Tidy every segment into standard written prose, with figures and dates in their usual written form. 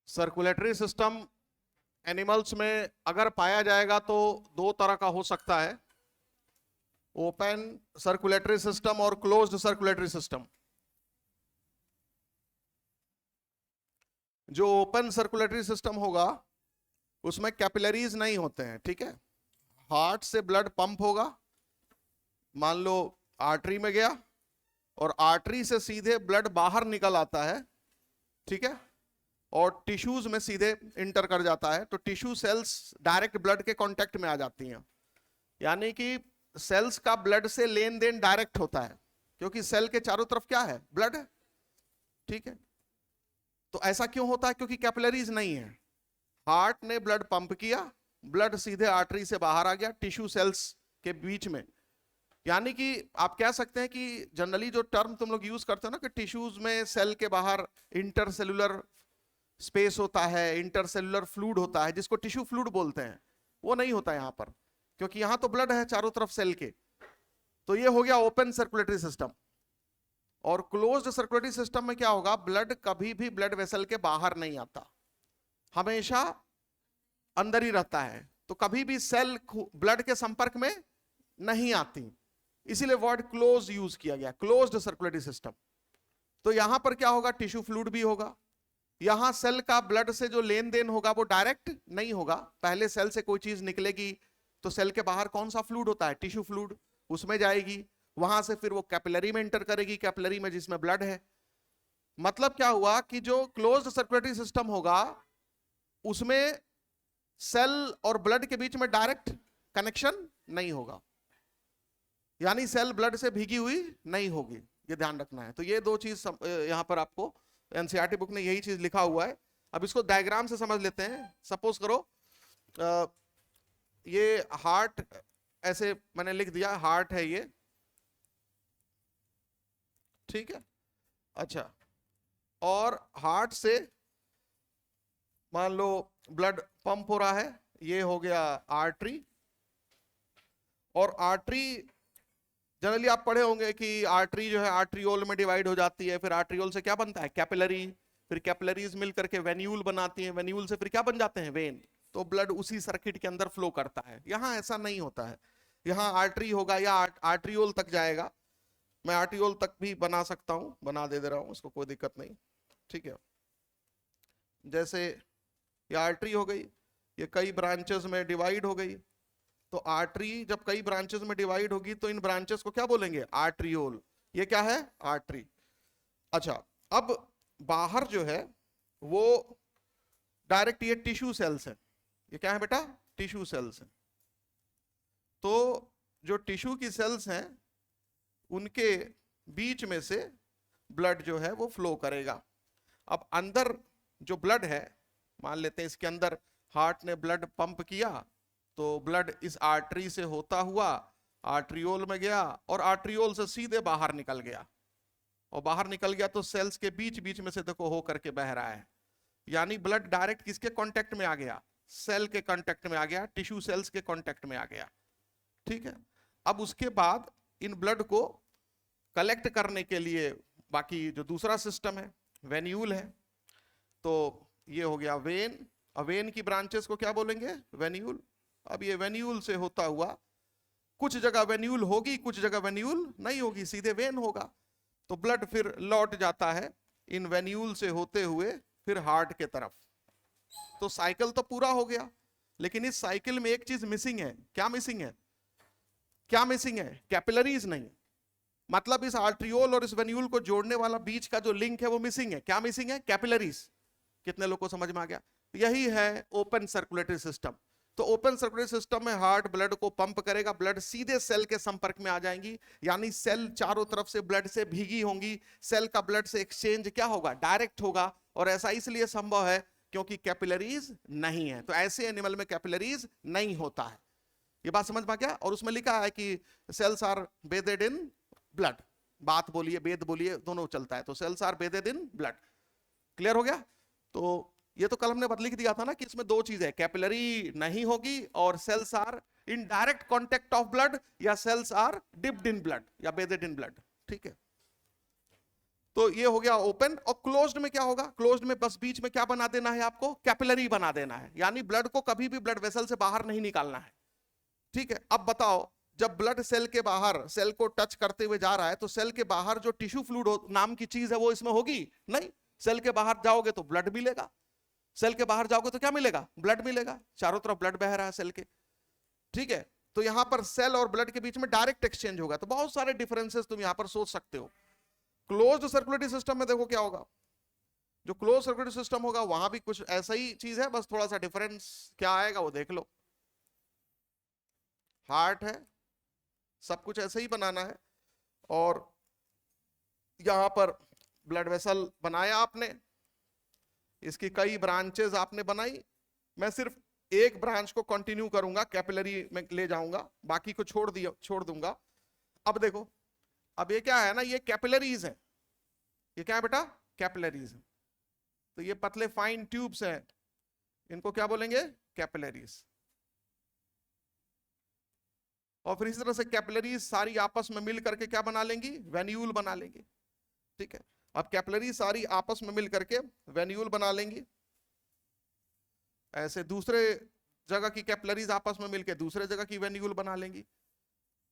Circulatory system animals में अगर पाया जाएगा तो दो तरह का हो सकता है, ओपन सर्कुलेटरी सिस्टम और क्लोज्ड सर्कुलेटरी सिस्टम। जो ओपन सर्कुलेटरी सिस्टम होगा उसमें कैपिलरीज नहीं होते हैं, ठीक है। हार्ट से ब्लड पंप होगा, मान लो आर्टरी में गया और आर्टरी से सीधे ब्लड बाहर निकल आता है, ठीक है, और टिश्यूज में सीधे इंटर कर जाता है, तो टिश्यू सेल्स डायरेक्ट ब्लड के कांटेक्ट में आ जाती हैं। यानी कि सेल्स का ब्लड से लेन देन डायरेक्ट होता है, क्योंकि सेल के चारों तरफ क्या है, ब्लड है, ठीक है। तो ऐसा क्यों होता है? क्योंकि कैपिलरीज नहीं है। हार्ट ने ब्लड पंप किया, ब्लड सीधे आर्टरी से बाहर आ गया टिश्यू सेल्स के बीच में। यानी कि आप कह सकते हैं कि जनरली जो टर्म तुम लोग यूज करते हो ना कि टिश्यूज में सेल के बाहर इंटरसेलुलर स्पेस होता है, इंटरसेलुलर फ्लूइड होता है, जिसको टिश्यू फ्लूइड बोलते हैं, वो नहीं होता यहां पर, क्योंकि यहां तो ब्लड है चारों तरफ सेल के। तो ये हो गया ओपन सर्कुलेटरी सिस्टम। और क्लोज्ड सर्कुलेटरी सिस्टम में क्या होगा, ब्लड कभी भी ब्लड वेसल के बाहर नहीं आता, हमेशा अंदर ही रहता है, तो कभी भी सेल ब्लड के संपर्क में नहीं आती, इसीलिए वर्ड क्लोज यूज किया गया, क्लोज्ड सर्कुलेटरी सिस्टम। तो यहां पर क्या होगा, टिश्यू फ्लूइड भी होगा, यहां सेल का ब्लड से जो लेन देन होगा वो डायरेक्ट नहीं होगा, पहले सेल से कोई चीज निकलेगी तो सेल के बाहर कौन सा फ्लूइड होता है, टिश्यू फ्लूइड, उसमें जाएगी, वहां से फिर वो कैपिलरी में एंटर करेगी, कैपिलरी में जिसमें ब्लड है। मतलब क्या हुआ कि जो क्लोज्ड सर्कुलेटरी सिस्टम होगा उसमें सेल और ब्लड के बीच में डायरेक्ट कनेक्शन नहीं होगा, यानी सेल ब्लड से भीगी हुई नहीं होगी, ये ध्यान रखना है। तो ये दो चीज यहां पर आपको एनसीईआरटी बुक ने यही चीज लिखा हुआ है। अब इसको डायग्राम से समझ लेते हैं। सपोज करो ये हार्ट, ऐसे मैंने लिख दिया हार्ट है ये, ठीक है। अच्छा, और हार्ट से मान लो ब्लड पंप हो रहा है, ये हो गया आर्टरी। और आर्टरी जनरली आप पढ़े होंगे कि आर्टरी जो है आर्ट्रियोल में डिवाइड हो जाती है, फिर आर्ट्रियोल से क्या बनता है, कैपिलरी, फिर कैपिलरीज मिल करके वेन्यूल बनाती हैं, वेन्यूल से फिर क्या बन जाते हैं, वेन। तो ब्लड उसी सर्किट के अंदर फ्लो करता है। यहां ऐसा नहीं होता है, यहां आर्टरी होगा या आर्ट्रियोल तक जाएगा। मैं आर्ट्रियोल तक भी बना सकता हूं, बना दे रहा हूं, इसको कोई दिक्कत नहीं, ठीक है। जैसे ये आर्टरी हो गई, ये कई ब्रांचेस में डिवाइड हो गई, तो आर्टरी जब कई ब्रांचेस में डिवाइड होगी तो इन ब्रांचेस को क्या बोलेंगे, आर्ट्रियोल। ये क्या है, आर्टरी। अच्छा, अब बाहर जो है वो डायरेक्ट ये टिश्यू सेल्स है, ये क्या है बेटा, टिश्यू सेल्स है। तो जो टिश्यू की सेल्स हैं उनके बीच में से ब्लड जो है वो फ्लो करेगा। अब अंदर जो ब्लड है, मान लेते हैं इसके अंदर हार्ट ने ब्लड पंप किया, तो ब्लड इस आर्टरी से होता हुआ आर्ट्रियोल में गया और आर्ट्रियोल से सीधे बाहर निकल गया, और बाहर निकल गया तो सेल्स के बीच बीच में से देखो हो करके बह रहा है। यानी ब्लड डायरेक्ट किसके कांटेक्ट में आ गया, सेल के कांटेक्ट में आ गया, टिश्यू सेल्स के कांटेक्ट में आ गया, ठीक है। अब उसके बाद इन ब्लड को कलेक्ट करने के लिए बाकी जो दूसरा सिस्टम है, वेन्यूल है, तो ये हो गया वेन। वेन की ब्रांचेस को क्या बोलेंगे, वेन्यूल। अब ये वेन्यूल से होता हुआ कुछ जगह वेन्यूल होगी, कुछ जगह वेन्यूल नहीं होगी, सीधे वेन होगा। तो ब्लड फिर लौट जाता है इन वेन्यूल से होते हुए फिर हार्ट के तरफ। तो साइकिल तो पूरा हो गया, लेकिन इस साइकिल में एक चीज मिसिंग है। क्या मिसिंग है, क्या मिसिंग है, कैपिलरीज नहीं। मतलब इस आर्ट्रियोल और इस वेन्यूल को जोड़ने वाला बीच का जो लिंक है वो मिसिंग है। क्या मिसिंग है, कैपिलरीज। कितने लोगों को समझ में आ गया? यही है ओपन सर्कुलेटरी सिस्टम। तो ओपन सर्कुलेटरी सिस्टम में हार्ट ब्लड को पंप करेगा, ब्लड सीधे सेल के संपर्क में आ जाएंगी, यानी सेल चारों तरफ से ब्लड से भीगी होंगी, सेल का ब्लड से एक्सचेंज क्या होगा, डायरेक्ट होगा। और ऐसा इसलिए संभव है क्योंकि कैपिलरीज नहीं है। तो ऐसे एनिमल में कैपिलरीज नहीं होता है। ये बात समझ में आ गया? और उसमें लिखा है कि cells are bathed in blood, बात बोलिए वेद बोलिए दोनों चलता है। तो cells are bathed in blood, clear हो गया? तो ये तो कल हमने लिख दिया था ना कि इसमें दो चीज है, कैपिलरी नहीं होगी और cells are in direct contact of blood, या cells are dipped in blood या बेथेड इन ब्लड, ठीक है। तो ये हो गया ओपन। और क्लोज्ड में क्या होगा? क्लोज्ड में बस बीच में क्या बना देना है आपको? कैपिलरी बना देना है, यानी ब्लड को कभी भी ब्लड वेसल से बाहर नहीं निकालना है। ठीक है, अब बताओ, जब ब्लड सेल के बाहर, सेल को टच करते हुए जा रहा है, तो सेल के बाहर जो टिश्यू फ्लूइड नाम की चीज है वो इसमें होगी नहीं। सेल के बाहर जाओगे तो ब्लड मिलेगा, सेल के बाहर जाओगे तो क्या मिलेगा? ब्लड मिलेगा, चारों तरफ ब्लड बह रहा है सेल के। ठीक है, तो यहां पर सेल और ब्लड के बीच में डायरेक्ट एक्सचेंज होगा। तो बहुत सारे डिफरेंसेस तुम यहां पर सोच सकते हो। क्लोज्ड सर्कुलेटरी सिस्टम में देखो क्या होगा, जो क्लोज सर्कुलेटरी सिस्टम होगा वहां भी कुछ ऐसा ही चीज है, बस थोड़ा सा डिफरेंस क्या आएगा वो देख लो। हार्ट है, सब कुछ ऐसे ही बनाना है, और यहां पर ब्लड वेसल बनाया आपने, इसकी कई ब्रांचेस आपने बनाई। मैं सिर्फ एक ब्रांच को कंटिन्यू करूंगा, कैपिलरी में ले जाऊंगा, बाकी को छोड़ दूंगा। अब देखो, अब ये क्या है ना, ये कैपिलरीज है। ये क्या है बेटा? कैपिलरीज। तो ये पतले फाइन ट्यूब्स हैं, इनको क्या बोलेंगे? कैपिलरीज। और फिर इसी तरह से कैपिलरीज सारी आपस में मिल करके क्या बना लेंगी? वेन्यूल बना लेंगी। ठीक है, अब कैपिलरी सारी आपस में मिल करके वेन्यूल बना लेंगी। ऐसे दूसरे जगह की कैपिलरीज आपस में मिलकर दूसरे जगह की वेन्यूल बना लेंगी।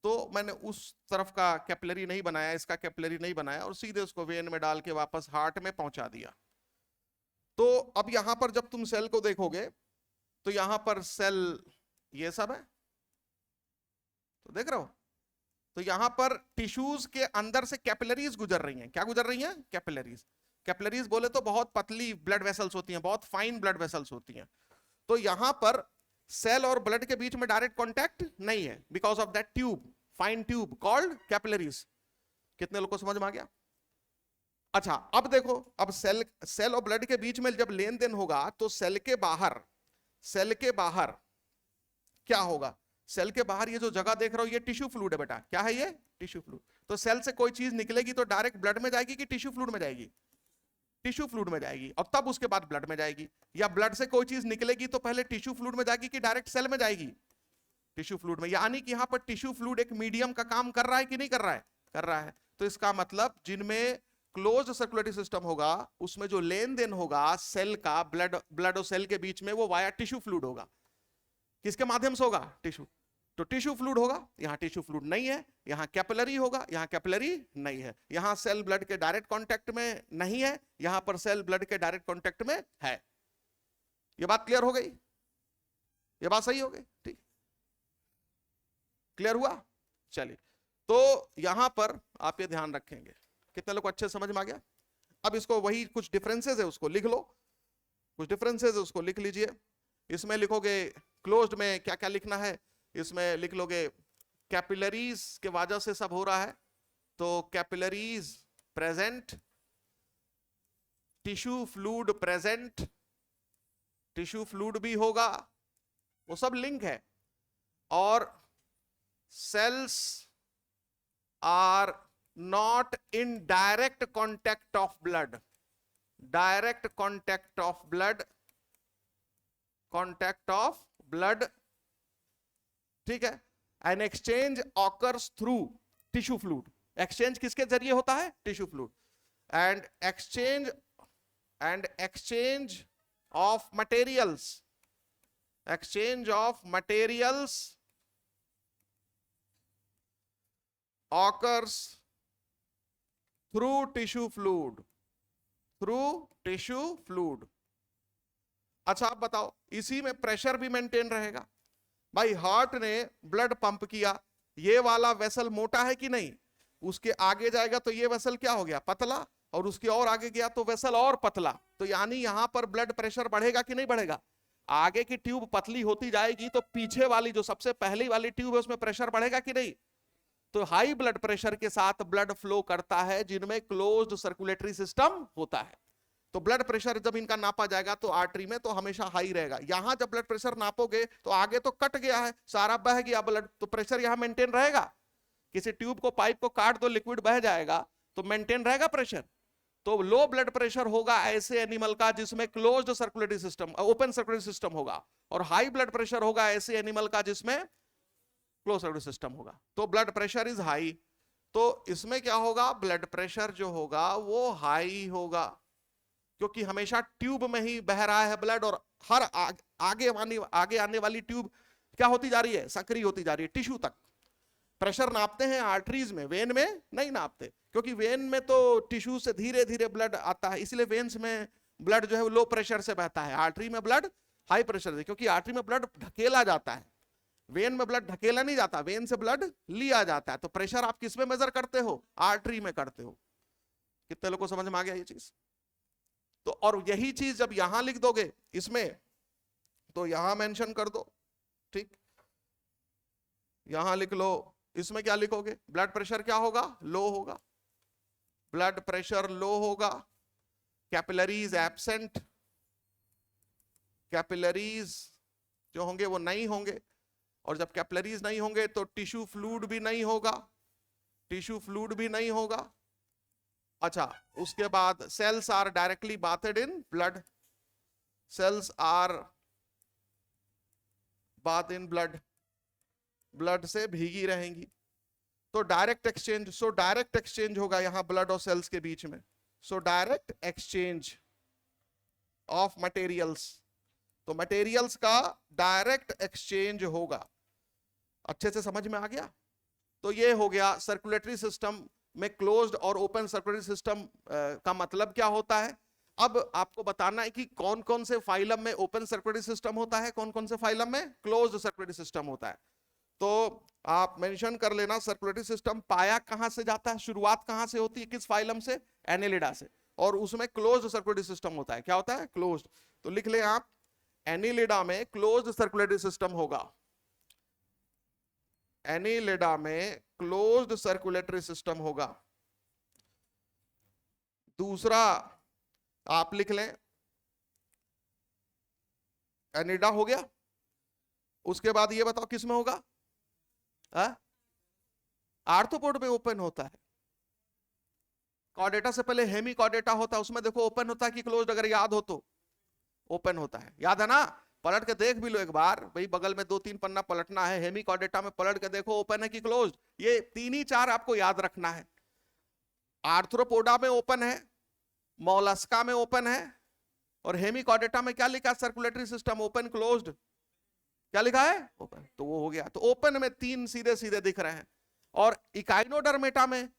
तो मैंने उस तरफ का कैपिलरी नहीं बनाया, इसका कैपिलरी नहीं बनाया, और सीधे उसको वेन में डाल के वापस हार्ट में पहुंचा दिया। तो अब यहां पर जब तुम सेल को देखोगे तो यहां पर सेल ये सब है, तो देख रहे हो, तो यहां पर टिश्यूज के अंदर से कैपिलरीज गुजर रही हैं। क्या गुजर रही हैं? कैपिलरीज। कैपिलरीज बोले तो बहुत पतली ब्लड वेसल्स होती हैं, बहुत फाइन ब्लड वेसल्स होती हैं। तो यहां पर सेल और ब्लड के बीच में डायरेक्ट कांटेक्ट नहीं है, because of that tube, fine tube called capillaries. कितने लोगों को समझ में आ गया? अच्छा, अब देखो, अब सेल और ब्लड के बीच में जब लेन देन होगा तो सेल के बाहर क्या होगा? सेल के बाहर ये जो जगह देख रहा हो, ये टिश्यू फ्लूइड है बेटा। क्या है ये? Tissue fluid. तो सेल से कोई चीज निकलेगी तो डायरेक्ट ब्लड में जाएगी कि टिश्यू फ्लूइड में जाएगी? टिश्यू फ्लूइड में जाएगी, और तब उसके बाद ब्लड में जाएगी। या ब्लड से कोई चीज निकलेगी तो पहले टिश्यू फ्लूइड में जाएगी कि डायरेक्ट सेल में जाएगी? टिश्यू फ्लूइड में। यानी कि यहां पर टिश्यू फ्लूइड एक मीडियम का काम कर रहा है कि नहीं कर रहा है? कर रहा है। तो इसका मतलब जिनमें क्लोज्ड सर्कुलेटरी सिस्टम होगा उसमें जो लेन देन होगा सेल का, ब्लड और सेल के बीच में, वो वाया टिश्यू फ्लूइड होगा। किसके माध्यम से होगा? टिश्यू। तो टिश्यू फ्लूइड होगा, यहां टिश्यू फ्लूइड नहीं है। यहां कैपिलरी होगा, यहां कैपिलरी नहीं है। यहां सेल ब्लड के डायरेक्ट कांटेक्ट में नहीं है, यहां पर सेल ब्लड के डायरेक्ट कांटेक्ट में है। ये बात क्लियर हो गई? ये बात सही हो गई? ठीक, क्लियर हुआ? चलिए, तो यहां पर आप ये ध्यान रखेंगे। कितने लोग अच्छे समझ में आ गया? अब इसको वही कुछ डिफरेंसेस है उसको लिख लो, कुछ डिफरेंसेस है उसको लिख लीजिए। इसमें लिखोगे क्लोज्ड में क्या क्या लिखना है, इसमें लिख लोगे कैपिलरीज के वजह से सब हो रहा है, तो capillaries present, tissue fluid present, tissue fluid भी होगा, वो सब लिंक है। और cells are not in direct contact of blood, direct contact of blood, contact of blood. ठीक है, an exchange occurs through tissue fluid. Exchange किसके जरिए होता है? Tissue fluid. And exchange of materials, exchange of materials occurs through tissue fluid, through tissue fluid। अच्छा, आप बताओ, इसी में प्रेशर भी मेंटेन रहेगा। भाई हार्ट ने ब्लड पंप किया, ये वाला वेसल मोटा है कि नहीं? उसके आगे जाएगा तो ये वेसल क्या हो गया? पतला, और उसके और आगे गया तो वेसल और पतला। तो यानी यहां पर ब्लड प्रेशर बढ़ेगा कि नहीं बढ़ेगा? आगे की ट्यूब पतली होती जाएगी तो पीछे वाली जो सबसे पहली वाली ट्यूब है उसमें प्रेशर बढ़ेगा कि नहीं? तो हाई ब्लड प्रेशर के साथ ब्लड फ्लो करता है जिनमें क्लोज्ड सर्कुलेटरी सिस्टम होता है। तो ब्लड प्रेशर जब इनका नापा जाएगा तो आर्टरी में तो हमेशा हाई रहेगा। यहां जब ब्लड प्रेशर नापोगे तो आगे तो कट गया है, सारा बह गया ब्लड, तो प्रेशर यहां मेंटेन रहेगा। किसी ट्यूब को, पाइप को काट दो, लिक्विड बह जाएगा तो मेंटेन रहेगा प्रेशर। तो लो ब्लड प्रेशर होगा ऐसे एनिमल का जिसमें closed circulatory system, open circulatory system होगा, और हाई ब्लड प्रेशर होगा ऐसे एनिमल का जिसमें क्लोज सर्कुलेटरी सिस्टम होगा। तो ब्लड प्रेशर इज हाई, तो इसमें क्या होगा, ब्लड प्रेशर जो होगा वो हाई होगा, क्योंकि हमेशा ट्यूब में ही बह रहा है ब्लड, और हर आगे आने वाली ट्यूब क्या होती जा रही है, सक्रिय होती जा रही है टिश्यू तक। प्रेशर नापते हैं आर्टरीज में, वेन में नहीं नापते, क्योंकि वेन में तो टिश्यू से धीरे धीरे ब्लड आता है, इसलिए वेन्स में ब्लड जो है लो प्रेशर से बहता है, आर्टरी में ब्लड हाई प्रेशर से, क्योंकि आर्टरी में ब्लड ढकेला जाता है, वेन में ब्लड ढकेला नहीं जाता, वेन से ब्लड लिया जाता है। तो प्रेशर आप किस में मेजर करते हो, आर्टरी में करते हो। कितने लोगों को समझ में आ गया ये चीज? तो और यही चीज जब यहां लिख दोगे इसमें, तो यहां मेंशन कर दो, ठीक, यहां लिख लो। इसमें क्या लिखोगे, ब्लड प्रेशर क्या होगा, लो होगा, ब्लड प्रेशर लो होगा, कैपिलरीज एब्सेंट, कैपिलरीज जो होंगे वो नहीं होंगे, और जब कैपिलरीज नहीं होंगे तो टिश्यू फ्लूइड भी नहीं होगा, टिश्यू फ्लूइड भी नहीं होगा। अच्छा, उसके बाद cells are directly bathed in blood, cells are bath in blood, blood से भीगी रहेंगी, तो direct exchange, so direct exchange होगा यहां ब्लड और सेल्स के बीच में, so direct exchange of materials, तो मटेरियल्स का डायरेक्ट एक्सचेंज होगा। अच्छे से समझ में आ गया? तो ये हो गया सर्कुलेटरी सिस्टम में क्लोज्ड और ओपन सर्कुलेटरी सिस्टम का मतलब क्या होता है। अब आपको बताना है कि कौन कौन से फाइलम में ओपन सर्कुलेटरी सिस्टम होता है, कौन कौन से फाइलम में क्लोज्ड सर्कुलेटरी सिस्टम होता है। तो आप मेंशन कर लेना, सर्कुलेटरी सिस्टम पाया कहां से जाता है, शुरुआत कहां से होती है, किस फाइलम से, एनिलिडा से, और उसमें क्लोज्ड सर्कुलेटरी सिस्टम होता है। क्या होता है, क्लोज्ड। तो लिख लें आप, एनिलिडा में क्लोज्ड सर्कुलेटरी सिस्टम होगा, एनिलिडा में क्लोज्ड सर्कुलेटरी सिस्टम होगा। दूसरा आप लिख लें, एनिलिडा हो गया, उसके बाद ये बताओ किस में होगा, आर्थ्रोपोड में ओपन होता है। कॉर्डेटा से पहले हेमी कॉर्डेटा होता है, उसमें देखो ओपन होता है कि क्लोज्ड, अगर याद हो तो ओपन होता है, याद है ना, पलट के देख भी लो एक बार भाई, बगल में 2-3 पन्ना पलटना है, हेमी कॉर्डेटा में पलट के देखो ओपन है कि क्लोज्ड, ये 3 ही 4 आपको याद रखना है। आर्थ्रोपोडा में ओपन है, मोलस्का में ओपन है, और हेमी कॉर्डेटा में क्या लिखा, सर्कुलेटरी सिस्टम ओपन क्लोज्ड, क्या लिखा है, ओपन, तो वो हो गया। तो ओपन में 3 सीधे सीधे दिख रहे हैं। और इकाइनोडर्मेटा में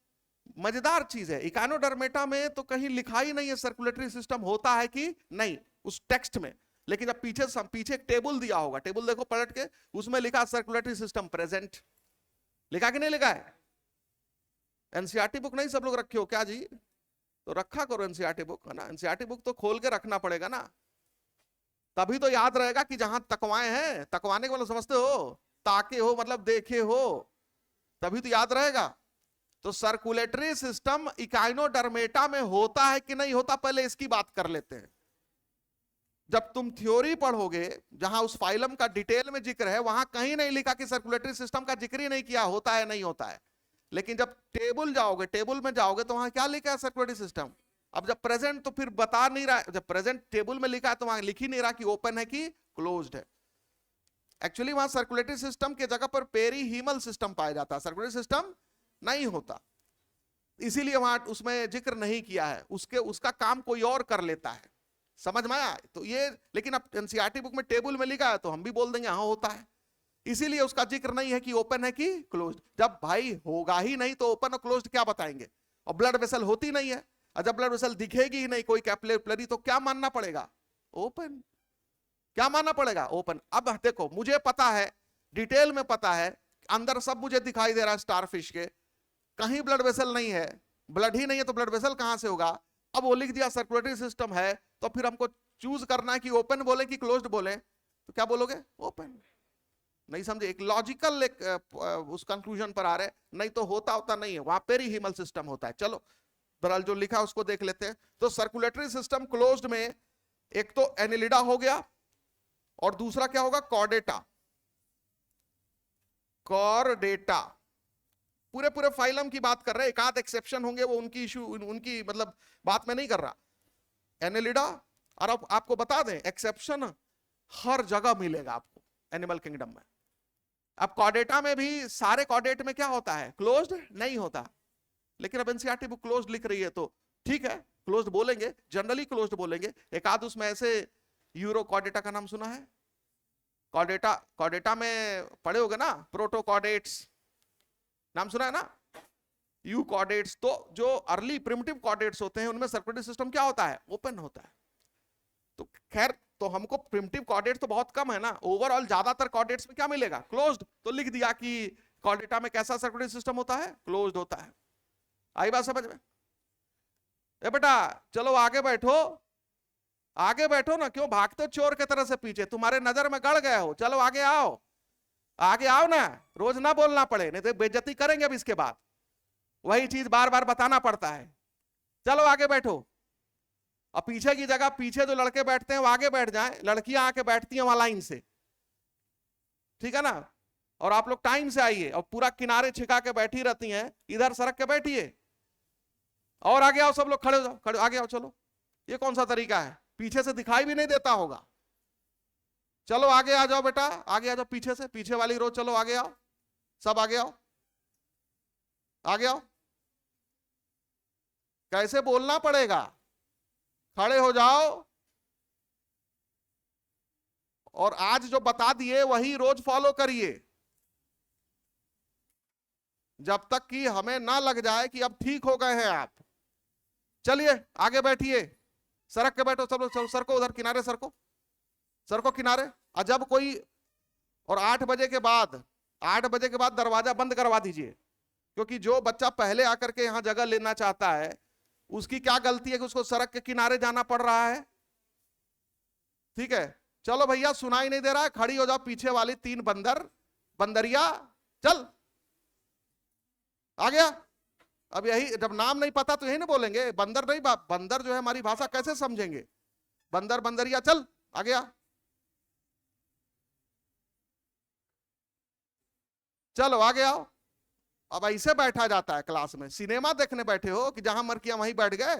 मजेदार चीज है, इकाइनोडर्मेटा में तो कहीं लिखा ही नहीं है सर्कुलेटरी सिस्टम होता है कि नहीं उस टेक्स्ट में, लेकिन जब पीछे एक टेबल दिया होगा, टेबल देखो पलट के, उसमें लिखा सर्कुलेटरी सिस्टम प्रेजेंट, लिखा कि नहीं लिखा है। एनसीईआरटी बुक नहीं सब लोग रखे हो क्या जी, तो रखा करो एनसीईआरटी बुक, है ना, एनसीईआरटी बुक तो खोल के रखना पड़ेगा ना, तभी तो याद रहेगा कि जहां तकवाए हैं, तकवाने को मतलब समझते हो, ताके हो मतलब देखे हो, तभी तो याद रहेगा। तो सर्कुलेटरी सिस्टम इकाइनोडर्मेटा में होता है कि नहीं होता, पहले इसकी बात कर लेते हैं। जब तुम थ्योरी पढ़ोगे, जहां उस फाइलम का डिटेल में जिक्र है, वहां कहीं नहीं लिखा कि सर्कुलेटरी सिस्टम का जिक्र ही नहीं किया, होता है नहीं होता है। लेकिन जब टेबल में जाओगे तो वहां क्या लिखा है, सर्कुलेटरी सिस्टम। अब जब प्रेजेंट तो फिर बता नहीं रहा, जब प्रेजेंट टेबल में लिखा है तो वहां लिख ही नहीं रहा कि ओपन है कि क्लोज्ड है। एक्चुअली वहां सर्कुलेटरी सिस्टम के जगह पर पेरीहीमल सिस्टम पाया जाता है, सर्कुलेटरी सिस्टम नहीं होता, इसीलिए वहां उसमें जिक्र नहीं किया है, उसका काम कोई और कर लेता है। समझ में आया? तो ये, लेकिन अब एनसीईआरटी बुक में टेबल में लिखा है तो हम भी बोल देंगे हाँ होता है, इसीलिए उसका जिक्र नहीं है कि ओपन है कि क्लोज्ड। जब भाई होगा ही नहीं तो ओपन और क्लोज्ड क्या बताएंगे, और ब्लड वेसल होती नहीं है, और जब ब्लड वेसल दिखेगी ही नहीं कोई कैपिलरी, तो क्या मानना पड़ेगा, ओपन, क्या मानना पड़ेगा, ओपन। अब देखो मुझे पता है, डिटेल में पता है, अंदर सब मुझे दिखाई दे रहा है स्टारफिश के, कहीं ब्लड वेसल नहीं है, ब्लड ही नहीं है तो ब्लड वेसल कहां से होगा। अब वो लिख दिया सर्कुलेटरी सिस्टम है, तो फिर हमको चूज करना है कि ओपन बोले कि क्लोज्ड बोले, तो क्या बोलोगे, ओपन। नहीं समझे, एक लॉजिकल उस कंक्लूजन पर आ रहे, नहीं तो होता नहीं है, वहां पेरीहीमल सिस्टम होता है। चलो बहरहाल जो लिखा उसको देख लेते हैं। तो सर्कुलेटरी सिस्टम क्लोज्ड में एक तो एनिलिडा हो गया, और दूसरा क्या होगा, कॉर्डेटा, कॉर्डेटा। पूरे फाइलम की बात कर रहे हैं, एक आध एक्सेप्शन होंगे वो उनकी इशू, उनकी मतलब बात में नहीं कर रहा, एनिलिडा। और अब आपको बता दें, एक्सेप्शन हर जगह मिलेगा आपको एनिमल किंगडम में। अब कॉर्डेटा में भी सारे कॉर्डेट में क्या होता है, क्लोज्ड नहीं होता, लेकिन अब एनसीईआरटी बुक क्लोज्ड लिख रही है तो ठीक है, क्लोज्ड बोलेंगे, जनरली क्लोज्ड बोलेंगे। एक आध उसमें ऐसे, यूरो कॉर्डेटा का नाम सुना है? कॉर्डेटा, कॉर्डेटा में पढ़े होगे ना, प्रोटोकॉर्डेट्स नाम सुना है ना, यू कॉर्डेट्स। तो जो अर्ली प्रिमिटिव कॉर्डेट्स होते हैं उनमें सर्कुलेटरी सिस्टम क्या होता है? ओपन होता है। तो खैर, तो हमको प्रिमिटिव कॉर्डेट्स तो बहुत कम है ना, ओवरऑल ज्यादातर कॉर्डेट्स में क्या मिलेगा? क्लोज्ड। तो लिख दिया कि कॉर्डेटा में कैसा सर्कुलेटरी सिस्टम होता है? क्लोज्ड होता है। आई बात समझ में? ए बेटा चलो आगे बैठो, आगे बैठो ना, क्यों भागते हो चोर के तरह से पीछे? तुम्हारे नजर में गड़ गए हो, चलो आगे आओ, आगे आओ ना, रोज ना बोलना पड़े, नहीं तो बेइज्जती करेंगे अब इसके बाद, वही चीज बार बार बताना पड़ता है। चलो आगे बैठो। और पीछे की जगह पीछे जो लड़के बैठते हैं वो आगे बैठ जाएं, लड़कियां आके बैठती हैं वहां लाइन से, ठीक है ना। और आप लोग टाइम से आइए, और पूरा किनारे छिका के बैठी रहती हैं, इधर सड़क के बैठिए। और आगे आओ, सब लोग खड़े हो जाओ, खड़े आगे आओ। चलो, ये कौन सा तरीका है? पीछे से दिखाई भी नहीं देता होगा। चलो आगे आ जाओ बेटा, आगे आ जाओ, पीछे से, पीछे वाली रो, चलो आगे आओ, सब आगे आओ, आगे आओ। कैसे बोलना पड़ेगा? खड़े हो जाओ। और आज जो बता दिए वही रोज फॉलो करिए, जब तक कि हमें ना लग जाए कि अब ठीक हो गए हैं आप। चलिए आगे बैठिए, सड़क के बैठो सब लोग, सर को उधर किनारे, सर को, सर को किनारे। और जब कोई, और 8 बजे के बाद, 8 बजे के बाद दरवाजा बंद करवा दीजिए, क्योंकि जो बच्चा पहले आकर के यहां जगह लेना चाहता है उसकी क्या गलती है कि उसको सड़क के किनारे जाना पड़ रहा है? ठीक है, चलो भैया, सुनाई नहीं दे रहा है, खड़ी हो जाओ पीछे वाली 3 बंदर, बंदरिया, चल आ गया। अब यही, जब नाम नहीं पता तो यही ना बोलेंगे, बंदर नहीं, बंदर जो है हमारी भाषा कैसे समझेंगे? बंदर, बंदरिया, चल आ गया। चलो आगे आओ। अब ऐसे बैठा जाता है क्लास में, सिनेमा देखने बैठे हो कि जहां मर किया वहीं बैठ गए?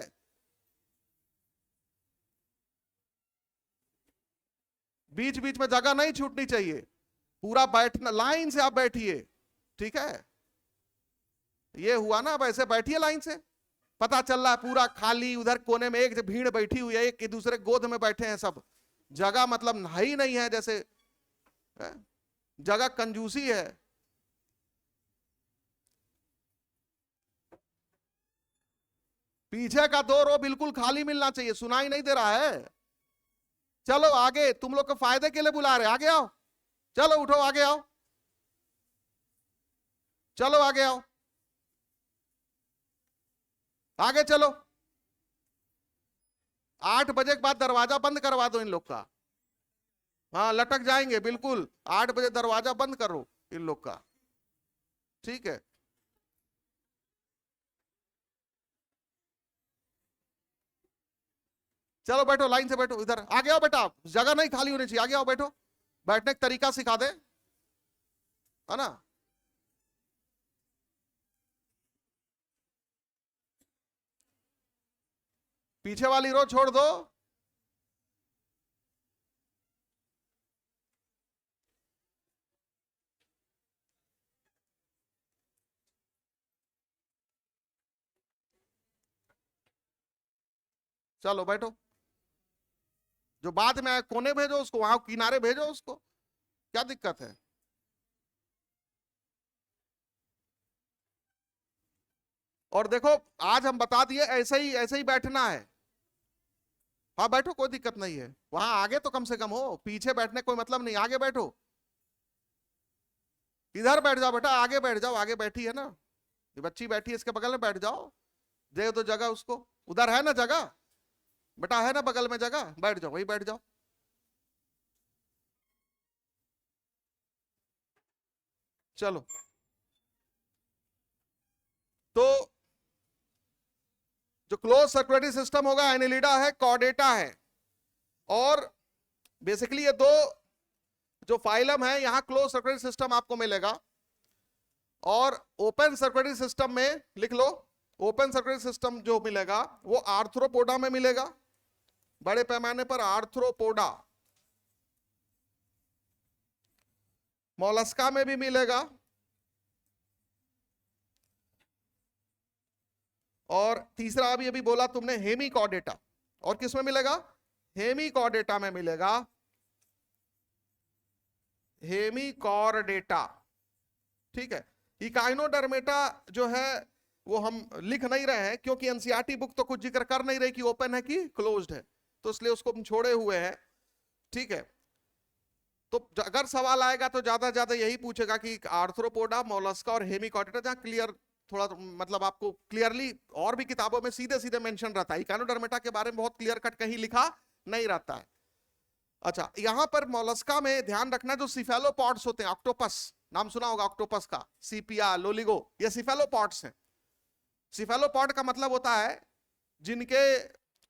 बीच बीच में जगह नहीं छूटनी चाहिए, पूरा बैठना, लाइन से आप बैठिए, ठीक है। ये हुआ ना, अब ऐसे बैठिए लाइन से, पता चल रहा है पूरा खाली, उधर कोने में एक भीड़ बैठी हुई है, एक दूसरे गोद में बैठे हैं सब, जगह मतलब है ही नहीं है, जैसे है? जगह कंजूसी है। पीछे का 2 रो बिल्कुल खाली मिलना चाहिए, सुनाई नहीं दे रहा है। चलो आगे, तुम लोग के फायदे के लिए बुला रहे, आगे आओ, चलो उठो, आगे आओ, चलो आगे आओ, आगे चलो। 8 बजे के बाद दरवाजा बंद करवा दो इन लोग का। हाँ, लटक जाएंगे बिल्कुल, 8 बजे दरवाजा बंद करो इन लोग का, ठीक है। चलो बैठो, लाइन से बैठो, इधर आगे आओ बेटा, जगह नहीं खाली होनी चाहिए, आगे आओ बैठो, बैठने का तरीका सिखा दे, है ना। पीछे वाली रो छोड़ दो। चलो बैठो, जो बाद में आए कोने भेजो उसको, वहां किनारे भेजो उसको, क्या दिक्कत है? और देखो, आज हम बता दिए ऐसे ही बैठना है। हाँ बैठो, कोई दिक्कत नहीं है, वहां आगे तो कम से कम हो, पीछे बैठने कोई मतलब नहीं, आगे बैठो, इधर बैठ जाओ बेटा, आगे बैठ जाओ, आगे बैठी है ना, ये बच्ची बैठी है इसके बगल में, बैठ जाओ, दे दो जगह उसको, उधर है ना जगह बेटा, है ना बगल में जगह, बैठ जाओ, वही बैठ जाओ। चलो, तो जो क्लोज सर्कुलेटरी सिस्टम होगा, एनिलिडा है, कॉर्डेटा है, और बेसिकली ये दो जो फाइलम है, यहां क्लोज सर्कुलेटरी सिस्टम आपको मिलेगा। और ओपन सर्कुलेटरी सिस्टम में लिख लो, ओपन सर्कुलेटरी सिस्टम जो मिलेगा वो आर्थ्रोपोडा में मिलेगा, बड़े पैमाने पर आर्थ्रोपोडा, मोलस्का में भी मिलेगा, और तीसरा अभी अभी बोला तुमने हेमिकॉर्डेटा, और किसमें मिलेगा? हेमिकॉर्डेटा में मिलेगा, हेमिकॉर्डेटा। ठीक है, इकाइनोडर्मेटा जो है वो हम लिख नहीं रहे हैं क्योंकि एनसीईआरटी बुक तो कुछ जिक्र कर नहीं रही कि ओपन है कि क्लोज्ड है, तो इसलिए उसको हम छोड़े हुए हैं। ठीक है, तो अगर सवाल आएगा तो ज्यादा यही पूछेगा कि आर्थ्रोपोडा, मोलस्का और हेमिकॉर्डेटा, जहां क्लियर थोड़ा मतलब आपको क्लियरली, और भी किताबों में सीधे सीधे मेंशन रहता है, इकाइनोडर्मेटा के बारे में बहुत क्लियर कट कहीं लिखा नहीं रहता है। अच्छा, यहां पर मोलस्का में ध्यान रखना, जो सिफेलोपॉड्स होते हैं, ऑक्टोपस नाम सुना होगा ऑक्टोपस का, सीपिया, लोलिगो, ये सिफेलोपॉड्स हैं। सिफेलोपॉड का मतलब होता है जिनके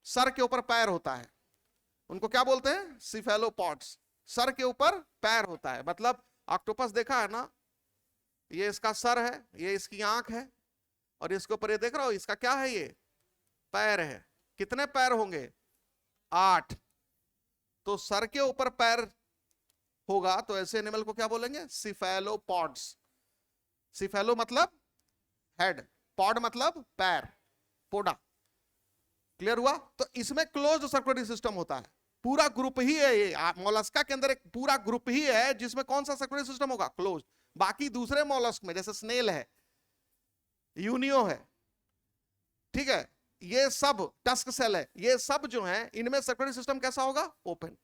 सर के ऊपर पैर होता है, उनको क्या बोलते हैं? सिफेलोपॉड्स। सर के ऊपर पैर होता है, मतलब ऑक्टोपस देखा है ना, ये इसका सर है, ये इसकी आंख है, और इसके ऊपर ये देख रहा हो, इसका क्या है? ये पैर है। कितने पैर होंगे? 8। तो सर के ऊपर पैर होगा तो ऐसे एनिमल को क्या बोलेंगे? सिफेलोपॉड्स। सिफेलो मतलब हेड, पॉड मतलब पैर, पोडा। क्लियर हुआ? तो इसमें क्लोज्ड सर्कुलेटरी सिस्टम होता है, पूरा ग्रुप ही है ये। मोलस्का के अंदर एक पूरा ग्रुप ही है जिसमें कौन सा सर्कुलेटरी सिस्टम होगा? क्लोज्ड। बाकी दूसरे मोलस्क में जैसे स्नेल है, यूनियो है, ठीक है, ये सब टस्क सेल है, ये सब जो है इनमें सर्कुलेटरी सिस्टम कैसा होगा? ओपन।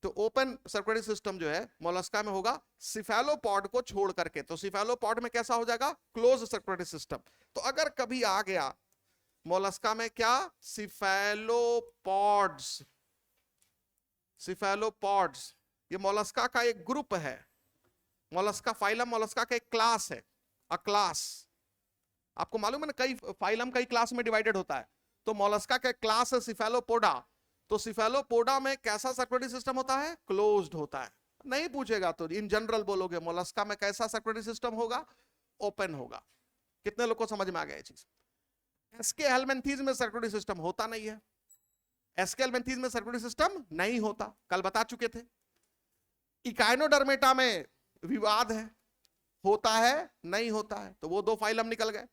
तो ओपन सर्कुलेटरी सिस्टम जो है मोलस्का में होगा, सिफेलोपॉड को छोड़ करके। तो सिफेलोपॉड में कैसा हो जाएगा? Close circulatory system. तो अगर कभी आ गया मोलस्का में क्या? सिफेलोपॉड्स। सिफेलोपॉड्स ये मोलस्का का एक ग्रुप है। मोलस्का फाइलम मोलस्का का एक क्लास है, अ क्लास। आपको मालूम है ना, कई फाइलम कई क्लास में डिवाइडेड होता है, तो मोलस्का का एक क्लास है सिफेलोपोडा। तो सिफेलोपोडा में कैसा सर्कुलेटरी सिस्टम होता है? क्लोज्ड होता है। नहीं पूछेगा तो इन जनरल बोलोगे मोलस्का में कैसा सर्कुलेटरी सिस्टम होगा? ओपन होगा। कितने लोग को समझ में आ गया ये चीज? एस्के हेलमिंथीज में सर्कुलेटरी सिस्टम होता नहीं है, एस्के हेलमिंथीज में सर्कुलेटरी सिस्टम नहीं होता, कल बता चुके थे। इकाइनोडर्मेटा में विवाद है, होता है नहीं होता है, तो वो 2 फाइलम निकल गए।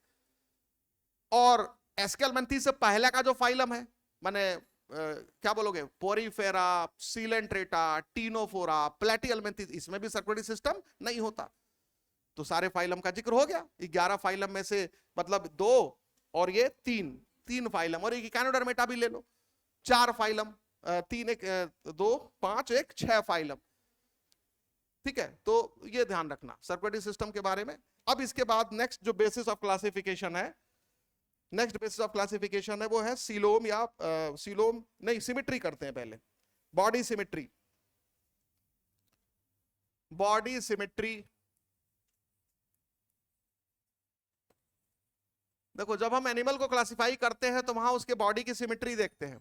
और एस्के हेलमिंथीज से पहले का जो फाइलम है, माने क्या बोलोगे, पोरीफेरा, सीलेंट्रेटा, टीनोफोरा, प्लेटिहेलमिंथीज, इसमें भी सर्कुलेटरी सिस्टम नहीं होता। तो सारे फाइलम का जिक्र हो गया। 11 फाइलम में से मतलब 2 और ये 3 फाइलम, और एक इकाइनोडर्मेटा भी ले लो, 4 फाइलम, 3 1 2 5 1 6 फाइलम। ठीक है, तो ये ध्यान रखना सर्कुलेटरी सिस्टम के बारे में। अब इसके बाद नेक्स्ट जो बेसिस ऑफ क्लासिफिकेशन है, नेक्स्ट बेसिस ऑफ क्लासिफिकेशन है वो है सीलोम, या सीलोम नहीं, सिमेट्री करते हैं पहले। Body symmetry, body symmetry. देखो, जब हम एनिमल को क्लासिफाई करते हैं तो वहां उसके बॉडी की सिमेट्री देखते हैं।